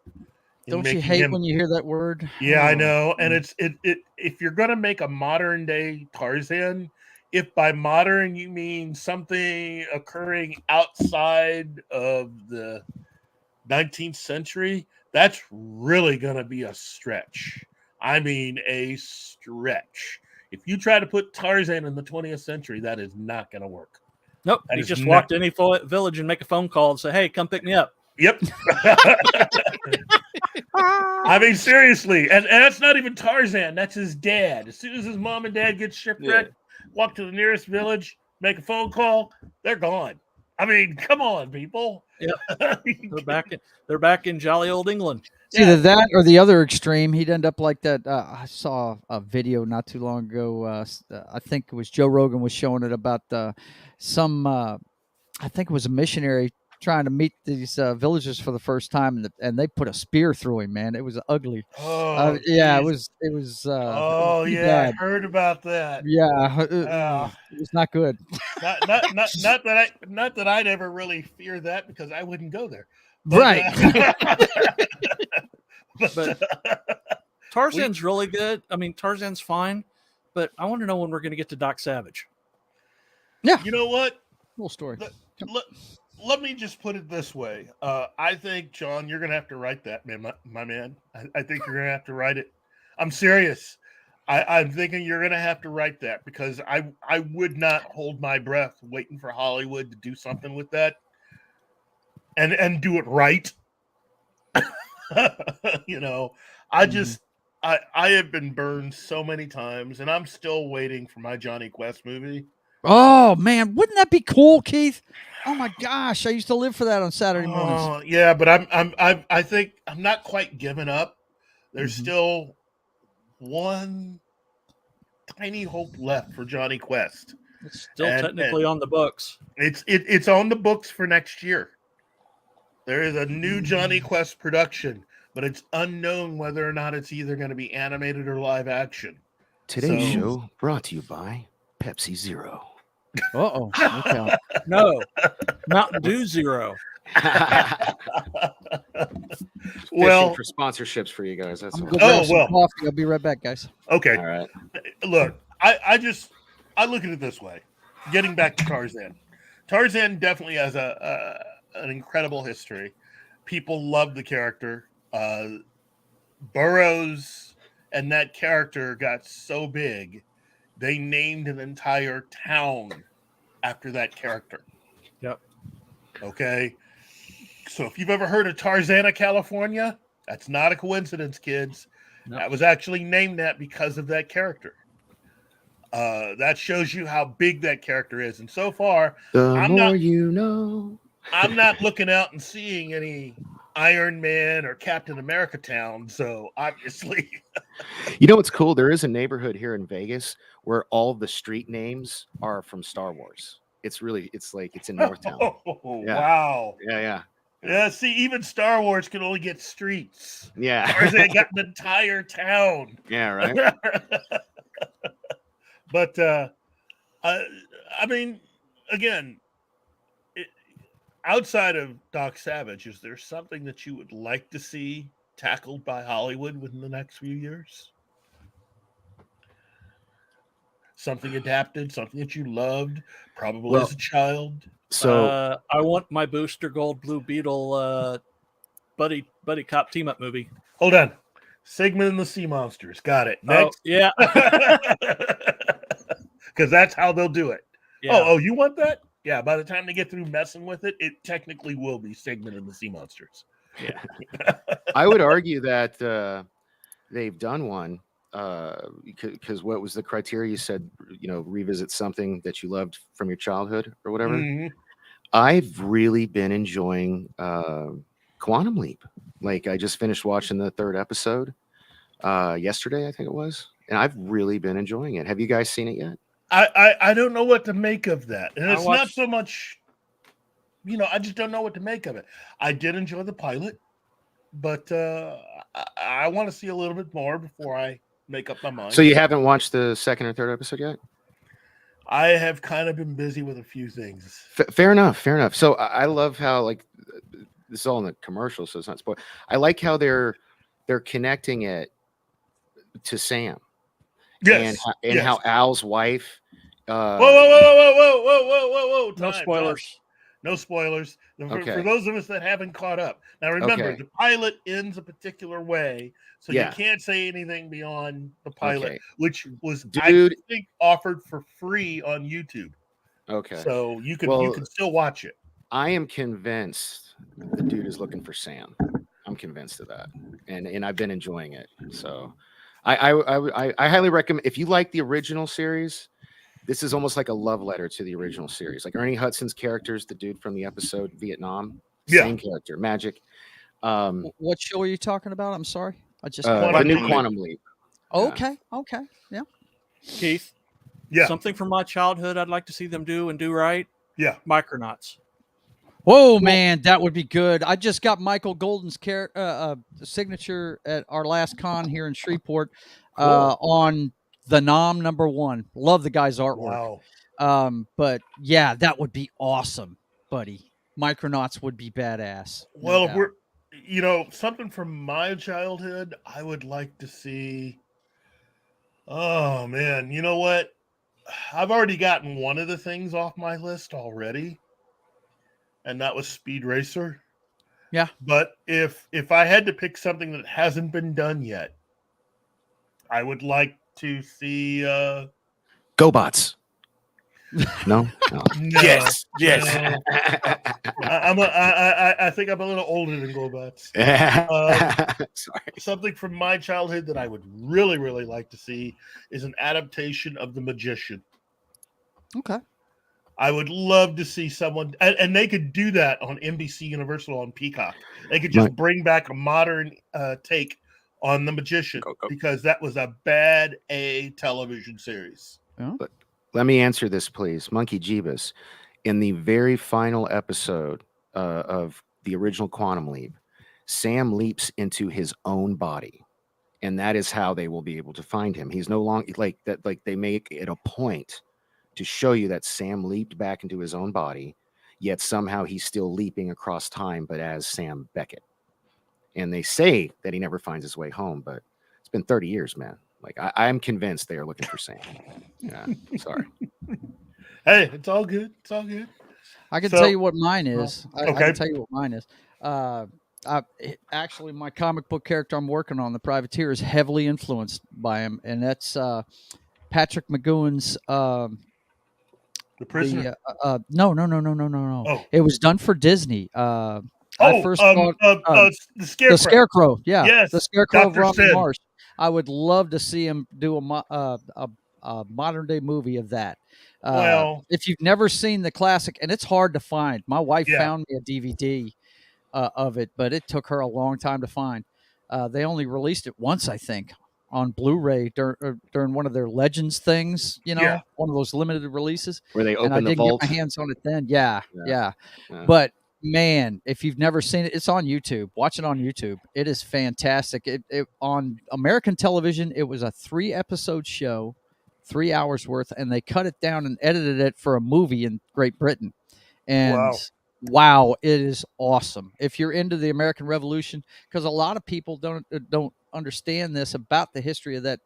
Don't you hate when you hear that word? Yeah, I know. And it if you're going to make a modern day Tarzan, if by modern you mean something occurring outside of the 19th century, that's really going to be a stretch. I mean, a stretch. If you try to put Tarzan in the 20th century, that is not going to work. Nope. You just walk to any village and make a phone call and say, "Hey, come pick me up." Yep. I mean, seriously. And that's not even Tarzan. That's his dad. As soon as his mom and dad get shipwrecked, walk to the nearest village, make a phone call, they're gone. I mean, come on, people. Yeah. They're back in jolly old England. It's either that or the other extreme. He'd end up like that. I saw a video not too long ago. I think it was Joe Rogan was showing it about some. I think it was a missionary trying to meet these villagers for the first time, and they put a spear through him. Man, it was ugly. Oh, yeah, it was. Oh yeah, bad. I heard about that. Yeah, it was not good. Not that I'd ever really fear that because I wouldn't go there. But, right. But Tarzan's really good. I mean, Tarzan's fine, but I want to know when we're going to get to Doc Savage. Yeah. You know what? Cool story. Let me just put it this way. I think, John, you're going to have to write that, man, my man. I think you're going to have to write it. I'm serious. I'm thinking you're going to have to write that, because I would not hold my breath waiting for Hollywood to do something with that and do it right. You know, I have been burned so many times, and I'm still waiting for my Johnny Quest movie. Oh man, wouldn't that be cool, Keith? Oh my gosh, I used to live for that on Saturday mornings. Yeah, but I think I'm not quite giving up. There's still one tiny hope left for Johnny Quest. It's still technically on the books. It's on the books for next year. There is a new Johnny Quest production, but it's unknown whether or not it's either going to be animated or live action. Today's show brought to you by Pepsi Zero. Uh-oh. Okay. No. Mountain Dew Zero. Well, for sponsorships for you guys. That's I'm all. going to grab some coffee. I'll be right back, guys. Okay. All right. Look, I look at it this way. Getting back to Tarzan. Tarzan definitely has an incredible history. People love the character. Burroughs and that character got so big, they named an entire town after that character. Yep. Okay. So if you've ever heard of Tarzana, California, that's not a coincidence, kids. No. That was actually named that because of that character. That shows you how big that character is. And so far, I'm not looking out and seeing any Iron Man or Captain America town. So obviously, you know what's cool? There is a neighborhood here in Vegas where all the street names are from Star Wars. It's like it's in Northtown. Oh, yeah. Wow. Yeah. Yeah, see, even Star Wars can only get streets. Yeah. Tarzan got an entire town. Yeah, right. But I mean, again, outside of Doc Savage, is there something that you would like to see tackled by Hollywood within the next few years? Something adapted, something that you loved, probably as a child. So I want my Booster Gold Blue Beetle buddy cop team up movie. Hold on. Sigmund and the Sea Monsters. Got it. Next. Oh, yeah. Because that's how they'll do it. Yeah. Oh, you want that? Yeah, by the time they get through messing with it, it technically will be Sigmund and the Sea Monsters. Yeah. I would argue that they've done one because what was the criteria? You said, revisit something that you loved from your childhood or whatever. Mm-hmm. I've really been enjoying Quantum Leap. Like, I just finished watching the 3rd episode yesterday, I think it was, and I've really been enjoying it. Have you guys seen it yet? I don't know what to make of that. And it's not so much, I just don't know what to make of it. I did enjoy the pilot, but I want to see a little bit more before I make up my mind. So you haven't watched the 2nd or 3rd episode yet? I have kind of been busy with a few things. Fair enough. So I love how, like, this is all in the commercial, so it's not spoiled. I like how they're connecting it to Sam. Yes. And how Al's wife. Whoa. No spoilers. No spoilers. Okay. For those of us that haven't caught up. Now, remember, Okay. the pilot ends a particular way, so Yeah. you can't say anything beyond the pilot, Okay. which was, Dude. I think, offered for free on YouTube. Okay. So you can still watch it. I am convinced the dude is looking for Sam. I'm convinced of that, and I've been enjoying it. So I highly recommend, if you like the original series, this is almost like a love letter to the original series. Like Ernie Hudson's character's the dude from the episode Vietnam. Yeah. Same character, Magic. What show are you talking about? I'm sorry. I just the new Quantum Leap. Okay. Yeah. Keith. Yeah. Something from my childhood I'd like to see them do and do right. Yeah. Micronauts. Whoa, man, that would be good. I just got Michael Golden's signature at our last con here in Shreveport on the Nom #1. Love the guy's artwork. Wow. But yeah, that would be awesome, buddy. Micronauts would be badass. Well, if we're, something from my childhood, I would like to see. Oh, man. You know what? I've already gotten one of the things off my list already, and that was Speed Racer. Yeah. But if I had to pick something that hasn't been done yet, I would like to see GoBots. No? No. Yes. No. I think I'm a little older than GoBots. Sorry. Something from my childhood that I would really, really like to see is an adaptation of The Magician. Okay. I would love to see someone, and they could do that on NBC Universal on Peacock. They could just bring back a modern take on The Magician because that was a bad A television series. But let me answer this, please. Monkey Jeebus, in the very final episode of the original Quantum Leap, Sam leaps into his own body, and that is how they will be able to find him. He's no longer like that. Like they make it a point to show you that Sam leaped back into his own body, yet somehow he's still leaping across time, but as Sam Beckett. And they say that he never finds his way home, but it's been 30 years, man. Like I'm convinced they are looking for Sam. Yeah, sorry. Hey, it's all good. It's all good. I can tell you what mine is. I Okay. can tell you what mine is. Actually, my comic book character I'm working on, the Privateer, is heavily influenced by him, and that's Patrick McGowan's. The Prisoner. No. Oh. It was done for Disney. I first thought the Scarecrow. The Scarecrow. Yeah, Yes, the Scarecrow of Dr. Rocky Sin. Marsh. I would love to see him do a modern day movie of that. Well, if you've never seen the classic, and it's hard to find. My wife Yeah. found me a DVD of it, but it took her a long time to find. They only released it once, I think, on Blu-ray during one of their Legends things, Yeah. one of those limited releases. Where they and I open the didn't vault. get my hands on it then. Yeah. Yeah. But man, if you've never seen it, it's on YouTube. Watch it on YouTube. It is fantastic. It on American television, it was a 3-episode show, 3 hours worth, and they cut it down and edited it for a movie in Great Britain. And wow, it is awesome. If you're into the American Revolution, because a lot of people don't understand this about the history of that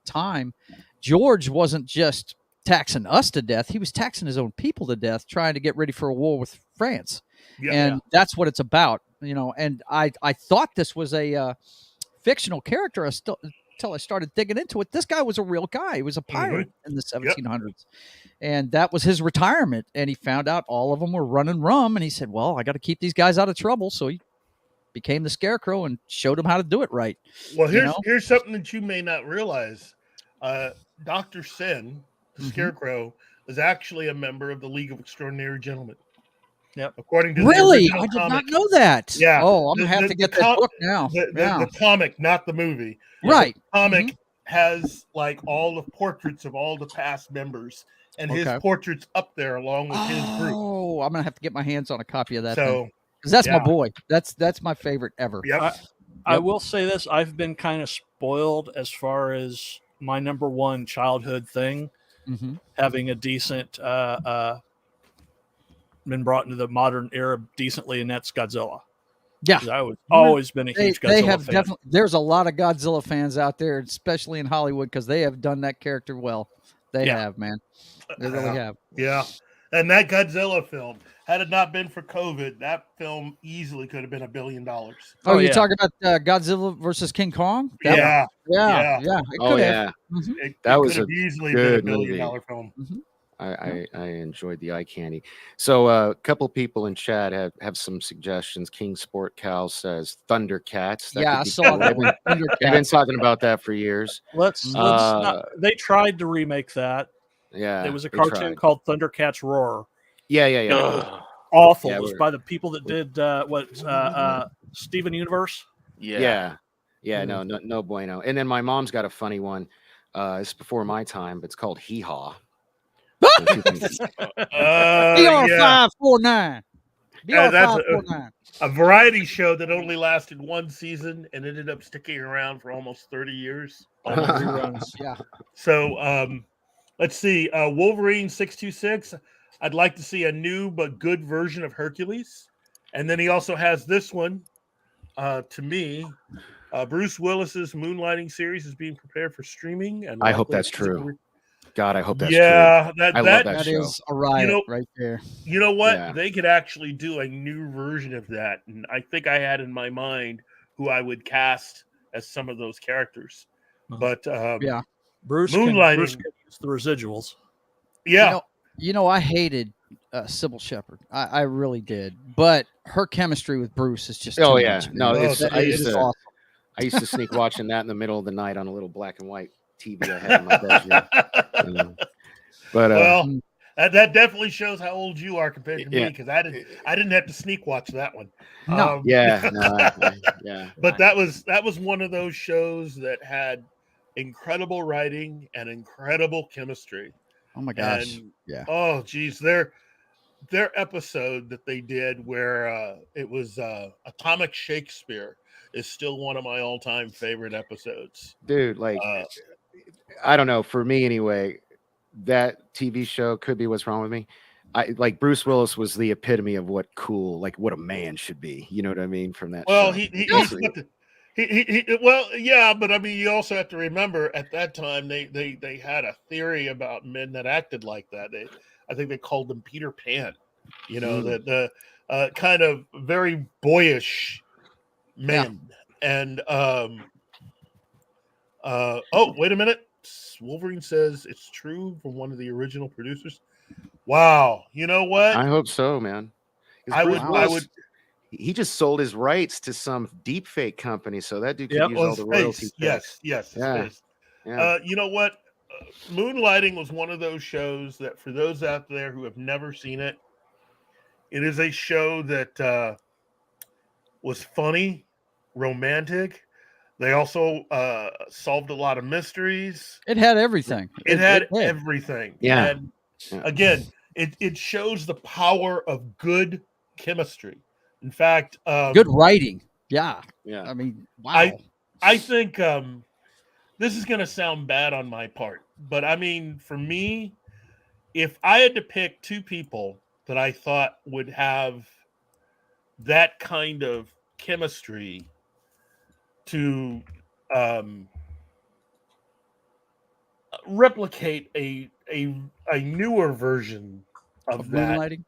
time. George wasn't just taxing us to death; he was taxing his own people to death, trying to get ready for a war with France. And that's what it's about, And I thought this was a fictional character until I started digging into it. This guy was a real guy. He was a pirate in the 1700s. And that was his retirement. And he found out all of them were running rum. And he said, well, I got to keep these guys out of trouble. So he became the Scarecrow and showed them how to do it right. Well, here's something that you may not realize. Dr. Sin, the Scarecrow, is actually a member of the League of Extraordinary Gentlemen. Yep. According to really, the I did comic. not know that. Yeah. Oh, I'm gonna have to get that book now. The comic, not the movie. Right. The comic has like all the portraits of all the past members, and his portrait's up there along with his group. Oh, I'm gonna have to get my hands on a copy of that. So, because that's my boy. That's my favorite ever. Yep. I will say this: I've been kind of spoiled as far as my number one childhood thing, having a decent, been brought into the modern era decently, and that's Godzilla. Yeah, I was always been a huge Godzilla They have fan. definitely. There's a lot of Godzilla fans out there, especially in Hollywood, because they have done that character well. They have, man. They really have. Yeah. And that Godzilla film, had it not been for COVID, that film easily could have been $1 billion. Oh, you're talking about Godzilla versus King Kong? Yeah. It could have. That was could a have easily good been $1 movie. billion film. I enjoyed the eye candy. So a couple people in chat have some suggestions. King Sport Cal says Thundercats. That I could be saw cool. that one. They've been talking about that for years. Let's not. They tried to remake that. Yeah, It was a they cartoon tried. called Thundercats Roar. Yeah. Awful. Yeah, It was by the people that did Steven Universe. Yeah. No bueno. And then my mom's got a funny one. It's before my time, but it's called Hee Haw. BR549. That's BR549. a variety show that only lasted one season and ended up sticking around for almost 30 years. Yeah. So let's see. Wolverine 626. I'd like to see a new but good version of Hercules. And then he also has this one. To me, Bruce Willis's Moonlighting series is being prepared for streaming. And I hope that's true. God, I hope that's true. I love that show. Is a riot right there. You know what? Yeah. They could actually do a new version of that. And I think I had in my mind who I would cast as some of those characters. But yeah, Bruce Moonlighting. can use the residuals. Yeah. You know, I hated Sybil Shepherd. I really did. But her chemistry with Bruce is just Oh too yeah, much. no, man. it's I used It is to awesome. I used to sneak watching that in the middle of the night on a little black and white TV I had in my bedroom. But well, that definitely shows how old you are compared to me, yeah. because I didn't have to sneak watch that one. No. Yeah, no, yeah. But that was one of those shows that had incredible writing and incredible chemistry. Oh my gosh. And, yeah. Oh geez, their episode that they did where it was Atomic Shakespeare is still one of my all-time favorite episodes. Dude, like I don't know, for me anyway, that TV show could be what's wrong with me. I like Bruce Willis was the epitome of what cool, like what a man should be. You know what I mean? From that Well, show. well, yeah, but I mean, you also have to remember at that time they had a theory about men that acted like that. I think they called them Peter Pan. You know, the kind of very boyish men. Yeah. And oh, wait a minute. Wolverine says it's true from one of the original producers. Wow, you know what? I hope so, man. I would. He just sold his rights to some deep fake company, so that dude could use all the royalties. Yes. Yeah. You know what? Moonlighting was one of those shows that, for those out there who have never seen it, it is a show that was funny, romantic. They also solved a lot of mysteries. It had everything. It had everything. Yeah. And again, it shows the power of good chemistry. In fact, good writing. Yeah. Yeah. I mean, wow. I think this is going to sound bad on my part, but I mean, for me, if I had to pick two people that I thought would have that kind of chemistry to replicate a newer version of that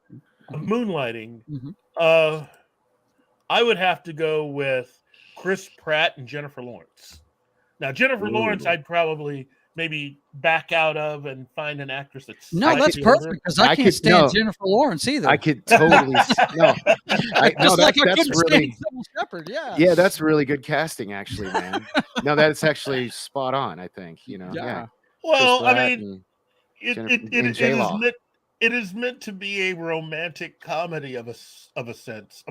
moonlighting, I would have to go with Chris Pratt and Jennifer Lawrence. Now, Jennifer Lawrence, I'd probably maybe back out of and find an actress that's that's perfect, because I can't stand Jennifer Lawrence either. I could totally no. I couldn't stand Sybil Shepherd. Yeah, that's really good casting, actually, man. No, that's actually spot on. I think Yeah. Well, I mean, it is meant to be a romantic comedy of a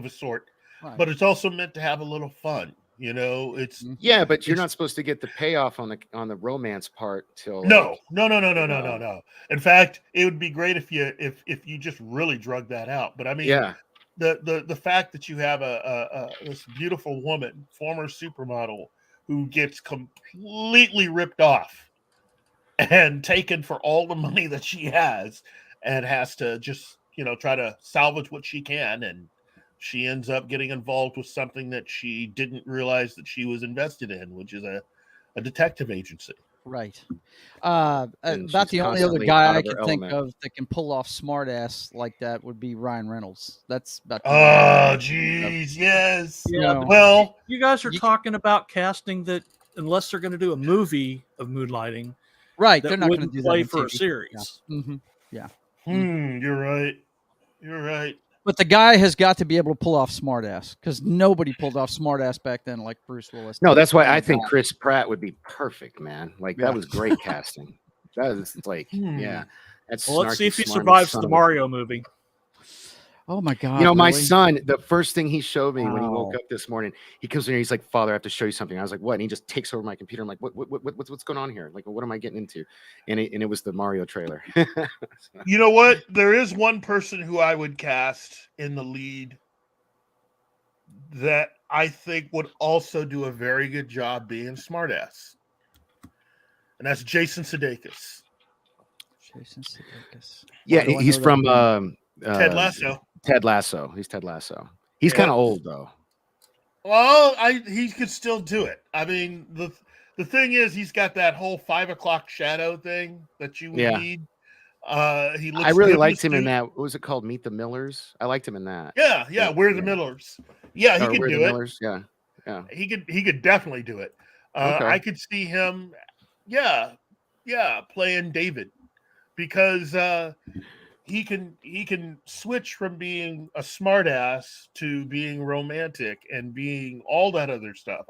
sort, right. But it's also meant to have a little fun. You know, but you're not supposed to get the payoff on the romance part till no. In fact, it would be great if you just really drug that out. But I mean, the fact that you have this beautiful woman, former supermodel, who gets completely ripped off and taken for all the money that she has, and has to just try to salvage what she can, and she ends up getting involved with something that she didn't realize that she was invested in, which is a detective agency. Right. About the only other guy I can think of that can pull off smartass like that would be Ryan Reynolds. That's about. Oh, geez, yes. Yeah. Well, you guys are talking about casting that, unless they're going to do a movie of Moonlighting, right? They're not going to do play that for a series. Yeah. You're right. But the guy has got to be able to pull off smartass, because nobody pulled off smartass back then like Bruce Willis. No, that's why I think Chris Pratt would be perfect, man. Like that was great casting. That is like, that's. Well, let's see if he survives the Mario movie. Oh my God! My son, the first thing he showed me when he woke up this morning, he comes in here, he's like, "Father, I have to show you something." I was like, "What?" And he just takes over my computer. I'm like, "What's going on here? Like, what am I getting into?" And it was the Mario trailer. You know what? There is one person who I would cast in the lead that I think would also do a very good job being smartass, and that's Jason Sudeikis. Jason Sudeikis. Yeah, he's from Ted Lasso. Ted Lasso. He's Ted Lasso. He's kind of old though. Well, he could still do it. I mean, the thing is, he's got that whole 5 o'clock shadow thing that you would need. He looks. I really liked him in that. What was it called? Meet the Millers. I liked him in that. Yeah. We're the Millers. Yeah, he could do it. Millers. Yeah. He could definitely do it. Okay. I could see him, playing David, because he can switch from being a smartass to being romantic and being all that other stuff.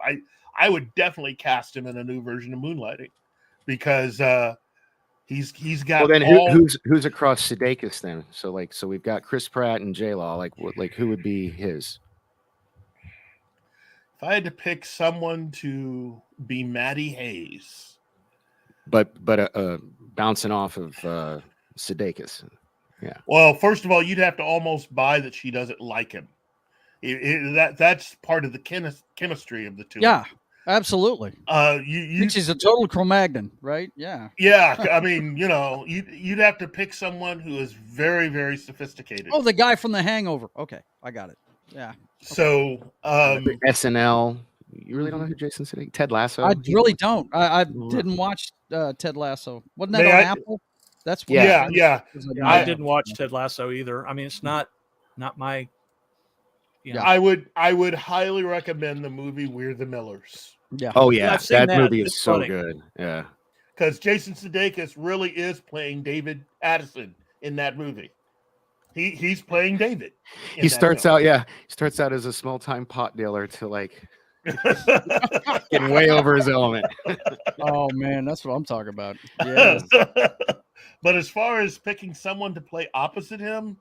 I would definitely cast him in a new version of Moonlighting, because he's got. Well, then who's across Sudeikis then? So we've got Chris Pratt and J-Law. Like who would be his? If I had to pick someone to be Maddie Hayes, But bouncing off of Sudeikis. Yeah. well, first of all, you'd have to almost buy that she doesn't like him. That's part of the chemistry of the two. Yeah, absolutely. You she's a total Cro-Magnon, right? Yeah. Yeah, I mean, you'd have to pick someone who is very, very sophisticated. Oh, the guy from The Hangover. Okay, I got it. Yeah. So, SNL. You really don't know who Jason Sudeikis? Ted Lasso. I really don't. I didn't watch Ted Lasso. Wasn't that May on I- Apple? That's what Yeah. I didn't watch Ted Lasso either. I mean, it's not my. I would highly recommend the movie We're the Millers. Yeah. Oh yeah, I've seen that movie It's is so funny. good. Yeah. Because Jason Sudeikis really is playing David Addison in that movie. He's playing David. He starts out as a small time pot dealer to getting way over his element. Oh man, that's what I'm talking about. Yeah. But as far as picking someone to play opposite him,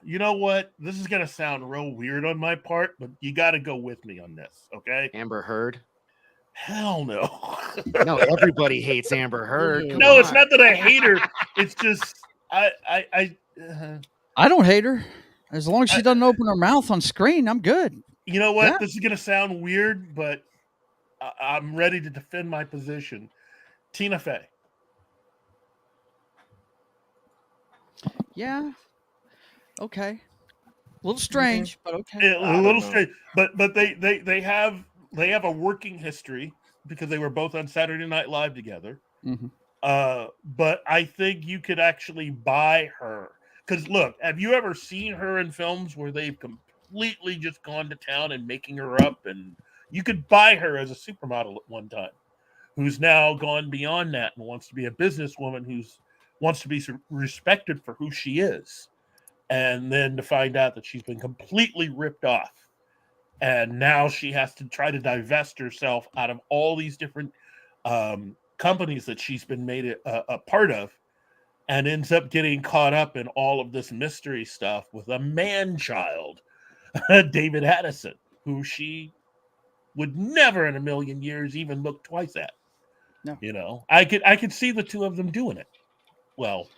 you know what? This is going to sound real weird on my part, but you got to go with me on this, okay? Amber Heard. Hell no. No, everybody hates Amber Heard. Come No, on. it's not that I hate her. It's just I don't hate her. As long as she doesn't open her mouth on screen, I'm good. You know what? Yeah. This is going to sound weird, but I'm ready to defend my position. Tina Fey. Yeah. Okay. A little strange, but okay. A little strange, but they have a working history because they were both on Saturday Night Live together. Mm-hmm. But I think you could actually buy her, because look, have you ever seen her in films where they've completely just gone to town and making her up? And you could buy her as a supermodel at one time, who's now gone beyond that and wants to be a businesswoman wants to be respected for who she is. And then to find out that she's been completely ripped off. And now she has to try to divest herself out of all these different companies that she's been made a part of, and ends up getting caught up in all of this mystery stuff with a man-child, David Addison, who she would never in a million years even look twice at. No. I could see the two of them doing it. Well,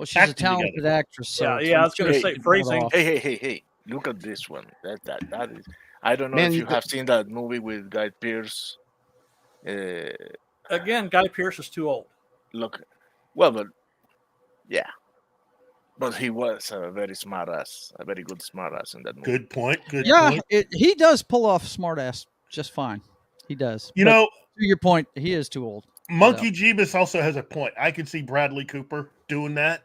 she's a talented actress. So I was going to say phrasing. Hey! Look at this one. That is. I don't know Man, if you have seen that movie with Guy Pearce. Again, Guy Pearce is too old. Look, well, but yeah, but he was a very smart ass, a very good smart ass in that movie. Good point. He does pull off smart ass just fine. He does. You know, to your point, he is too old. Monkey Jeebus also has a point. I could see Bradley Cooper doing that.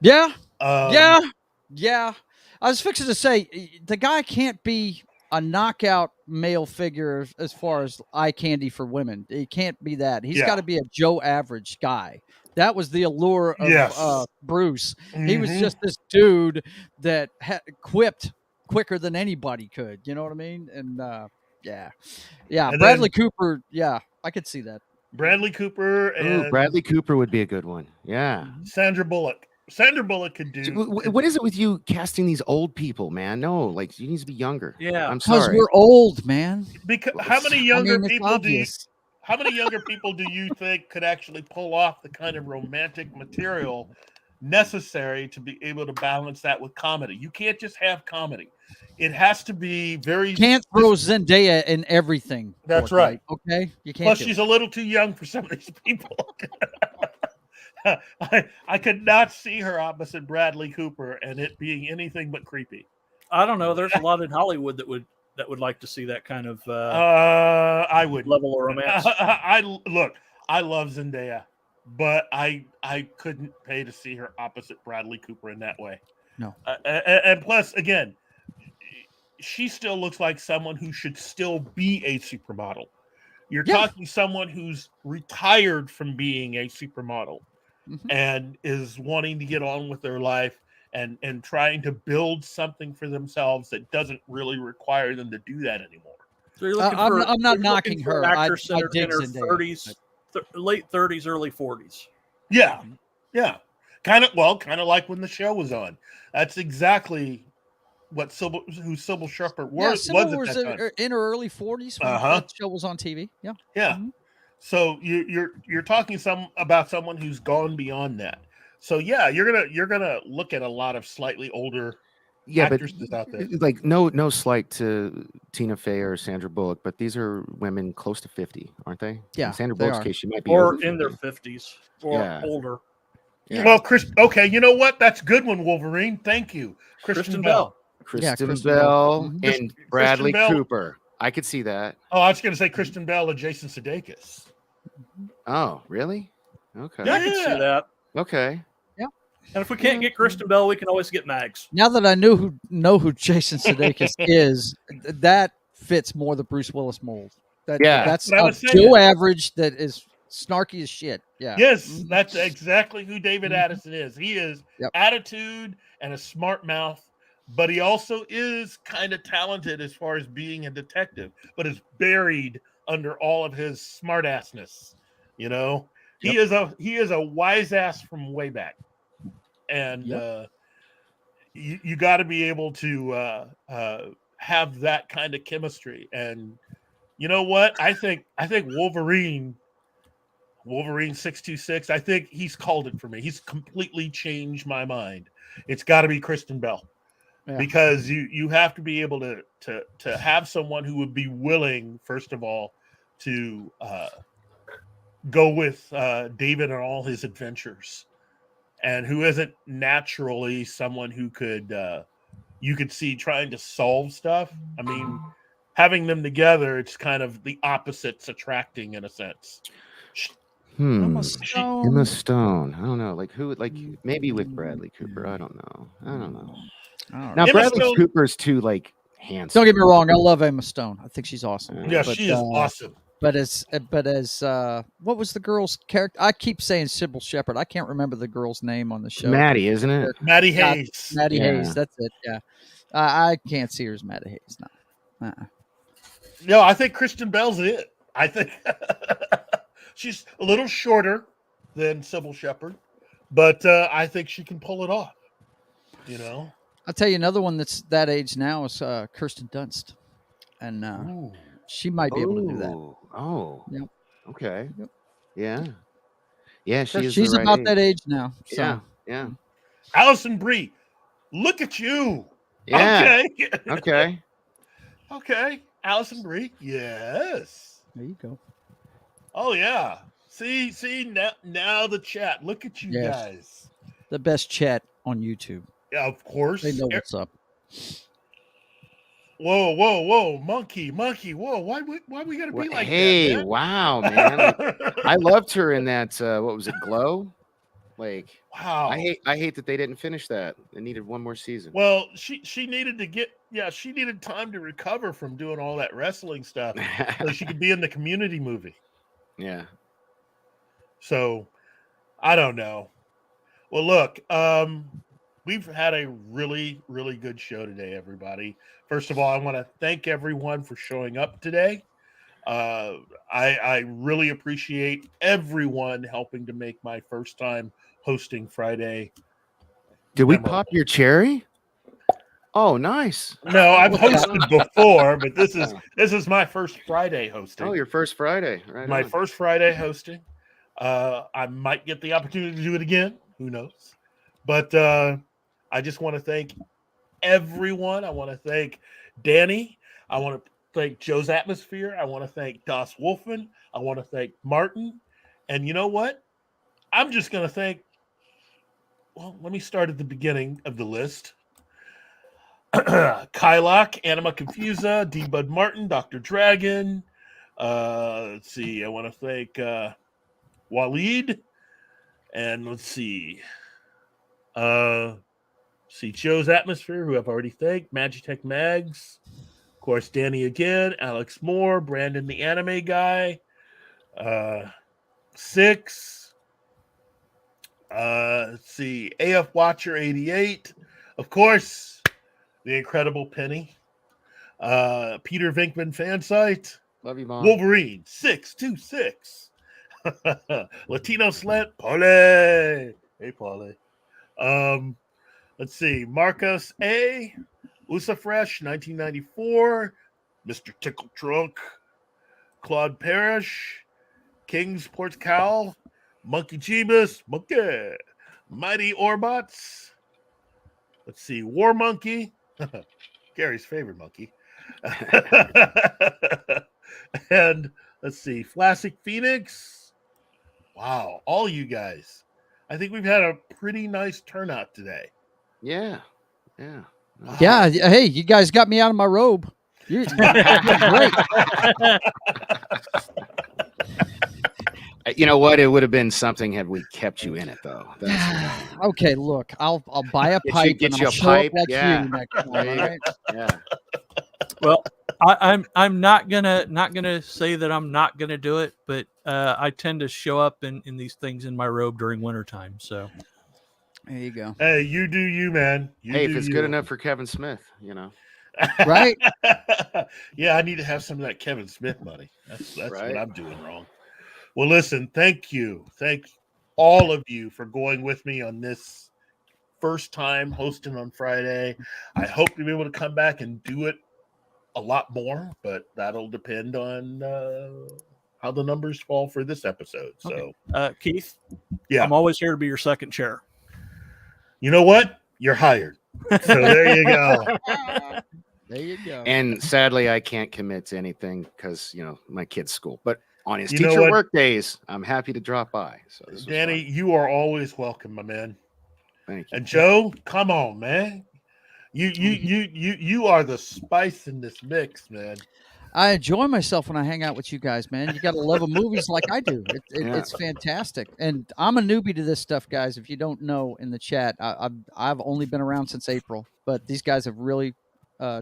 Yeah. Yeah. I was fixing to say the guy can't be a knockout male figure as far as eye candy for women. He can't be that. He's got to be a Joe Average guy. That was the allure of Bruce. Mm-hmm. He was just this dude that quipped quicker than anybody could. You know what I mean? And and Bradley Cooper. Yeah, I could see that. Bradley Cooper and Bradley Cooper would be a good one. Yeah. Sandra Bullock. Sandra Bullock could do. What is it with you casting these old people, man? No, you need to be younger. Yeah, I'm sorry. Because we're old, man. Because how many younger people do you think could actually pull off the kind of romantic material necessary to be able to balance that with comedy? You can't just have comedy. It has to be very. You can't throw Zendaya in everything. That's right. Okay, you can't. Plus, she's a little too young for some of these people. I could not see her opposite Bradley Cooper and it being anything but creepy. I don't know. There's a lot in Hollywood that would like to see that kind of I would level of romance. I love Zendaya, but I couldn't pay to see her opposite Bradley Cooper in that way. No. And plus, again, she still looks like someone who should still be a supermodel. You're talking someone who's retired from being a supermodel and is wanting to get on with their life and trying to build something for themselves that doesn't really require them to do that anymore. So you're looking for, I'm not knocking her. An actress I in dig her Zendaya. 30s, late 30s, early 40s. Yeah, yeah, kind of like when the show was on. That's exactly what Sybil Shepherd was. Sybil was was at that time. in her early 40s when that show was on TV. Yeah, yeah. So you're talking about someone who's gone beyond that. So yeah, you're gonna look at a lot of slightly older actresses out there. Like no slight to Tina Fey or Sandra Bullock, but these are women close to 50, aren't they? Yeah, in Sandra Bullock's case, she might be or over in their 50. 50s or older. Yeah. Well, okay, you know what? That's a good one, Wolverine. Thank you, Kristen Bell. Kristen Bell Mhm. and Bradley Kristen Bell. Cooper. I could see that. Oh, I was going to say Kristen Bell and Jason Sudeikis. Oh, really? Okay. Yeah, I can see that. Okay. And if we can't get Kristen Bell, we can always get Mags. Now that I know who Jason Sudeikis is, that fits more the Bruce Willis mold. That's what I was saying. Joe Average that is snarky as shit. Yeah. Yes, that's exactly who David Addison is. He is attitude and a smart mouth, but he also is kind of talented as far as being a detective, but is buried under all of his smartassness. You know, he is a wise ass from way back. And you got to be able to have that kind of chemistry. And you know what? I think Wolverine 626. I think he's called it for me. He's completely changed my mind. It's got to be Kristen Bell, because you have to be able to have someone who would be willing, first of all, to go with David on all his adventures. And who isn't naturally someone who could you could see trying to solve stuff. I mean, having them together, it's kind of the opposites attracting in a sense. Emma Stone. I don't know. Like who? Like maybe with Bradley Cooper. I don't know. Now Bradley Cooper's too like handsome. Don't get me wrong. I love Emma Stone. I think she's awesome. Yeah, she is awesome. But as what was the girl's character? I keep saying Sybil Shepherd. I can't remember the girl's name on the show. Maddie, isn't it? Maddie Hayes. Maddie Hayes. That's it. Yeah. I can't see her as Maddie Hayes. No. No, I think Kristen Bell's it. I think she's a little shorter than Sybil Shepherd, but I think she can pull it off. You know. I'll tell you another one that's that age now is Kirsten Dunst, and she might be able to do that. Oh, yep. Okay. Yep. Yeah. Yeah, she's about that age now. So. Yeah. Alison Brie, look at you. Yeah. Okay. Okay. Okay. Alison Brie. Yes. There you go. Oh yeah. See now the chat. Look at you guys. The best chat on YouTube. Yeah, of course. They know what's up. Whoa, monkey, whoa, why we gotta be like hey, that? Hey, wow, man. I loved her in that what was it, Glow? Like, wow. I hate that they didn't finish that. They needed one more season. Well, she needed to she needed time to recover from doing all that wrestling stuff so she could be in the Community movie. Yeah. So I don't know. Well, look, we've had a really, really good show today, everybody. First of all, I want to thank everyone for showing up today. I really appreciate everyone helping to make my first time hosting Friday. Did we pop your cherry? Oh, nice. No, I've hosted before, but this is my first Friday hosting. Oh, your first Friday, right? My first Friday hosting. I might get the opportunity to do it again. Who knows? But I just want to thank everyone. I want to thank Danny. I want to thank Joe's Atmosphere. I want to thank Das Wolfman. I want to thank Martin. And you know what? I'm just going to thank, well, let me start at the beginning of the list. Kylock, Anima Confusa, D. Bud Martin, Dr. Dragon. Let's see. I want to thank Waleed. And let's see. See Joe's Atmosphere, who I've already thanked. Magitech Mags. Of course, Danny again. Alex Moore. Brandon the Anime Guy. 6. Let's see. AF Watcher 88. Of course, the incredible Penny. Peter Vinkman Fansite. Love you, Mom. Wolverine 626. Latino Slant. Paulie. Hey, Paulie. Let's see. Marcus A. Usafresh 1994. Mr. Tickle Trunk. Claude Parrish. Kings Port Cal. Monkey Jeebus. Monkey. Mighty Orbots. Let's see. War Monkey. Gary's favorite monkey. And let's see. Flassic Phoenix. Wow. All you guys. I think we've had a pretty nice turnout today. Yeah. Yeah. Wow. Yeah. Hey, you guys got me out of my robe. You're great. You know what? It would have been something had we kept you in it, though. Okay, look, I'll buy a pipe get and you I'll a show up pipe, like yeah. you next time. All right? Yeah. Well, I'm not gonna say that I'm not gonna do it, but I tend to show up in these things in my robe during wintertime. So there you go. Hey, you do you, man. Hey, if it's good enough for Kevin Smith, you know. Right? Yeah, I need to have some of that Kevin Smith money. That's Right. what I'm doing wrong. Well, listen, thank you. Thank all of you for going with me on this first time hosting on Friday. I hope to be able to come back and do it a lot more, but that'll depend on how the numbers fall for this episode. So, Keith, yeah, I'm always here to be your second chair. You know what? You're hired. So there you go. There you go. And sadly, I can't commit to anything because, you know, my kid's school. But on his You know teacher what? work days, I'm happy to drop by. So this was Danny, fun. you are always welcome, my man. Thank you. And Joe, come on, man. You are the spice in this mix, man. I enjoy myself when I hang out with you guys, man. You got to love movies like I do. Yeah. It's fantastic. And I'm a newbie to this stuff, guys. If you don't know in the chat, I've only been around since April, but these guys have really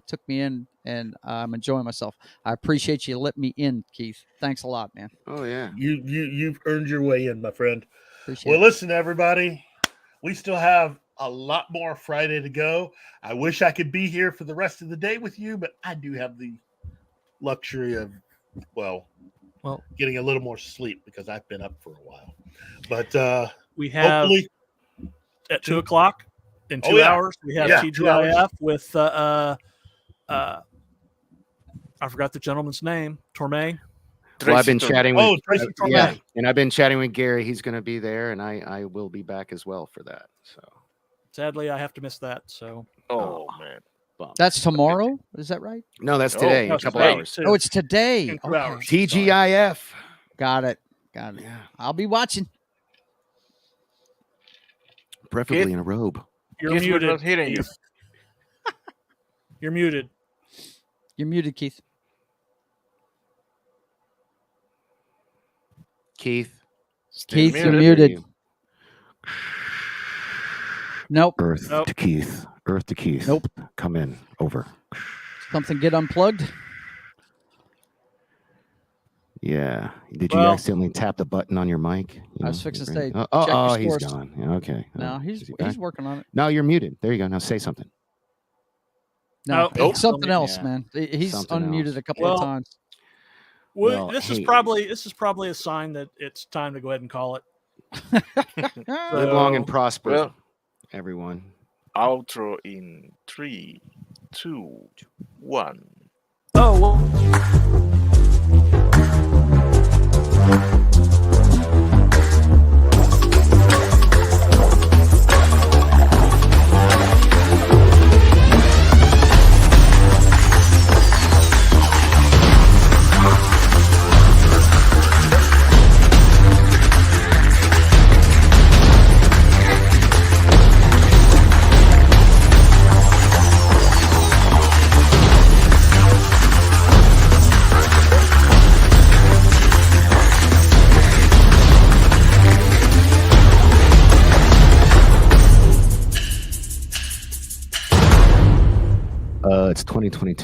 took me in, and I'm enjoying myself. I appreciate you letting me in, Keith. Thanks a lot, man. Oh yeah. You've earned your way in, my friend. Appreciate Well, it. listen, everybody. We still have a lot more Friday to go. I wish I could be here for the rest of the day with you, but I do have the luxury of, well, getting a little more sleep because I've been up for a while. But We have hopefully at 2 o'clock in 2 hours. We have 2 hours. TGIF with I forgot the gentleman's name. Torme. Well, I've been chatting with Tracy Torme. yeah, and I've been chatting with Gary. He's going to be there, and I will be back as well for that. So Sadly, I have to miss that. So man. That's tomorrow. Is that right? no, that's today. no, in a couple today, hours. too. Oh, it's today. In 2 Okay. hours. TGIF. Got it. Got it. Yeah. I'll be watching. Preferably in a robe. You're Keith, we're muted. not hearing you. Keith. You're muted. You're muted, Keith. Keith. Keith, you're muted. muted. Nope. Earth Nope. to Keith. Earth to Keith. Nope. Come in. Over. Something get unplugged? Yeah. Did you Well- accidentally tap the button on your mic? I was fixing to say, Oh, check your he's scores. gone. Yeah, okay. No, Oh, he's is he back? working on it. No, you're muted. There you go. Now say something. No, Nope. it's something else, Yeah. man. He's Something unmuted else. a couple of Well, times. Well, Well, this is hey. probably a sign that it's time to go ahead and call it. Live long and So, prosper, well- everyone. Outro in 3, 2, 1. Oh well. it's 2022.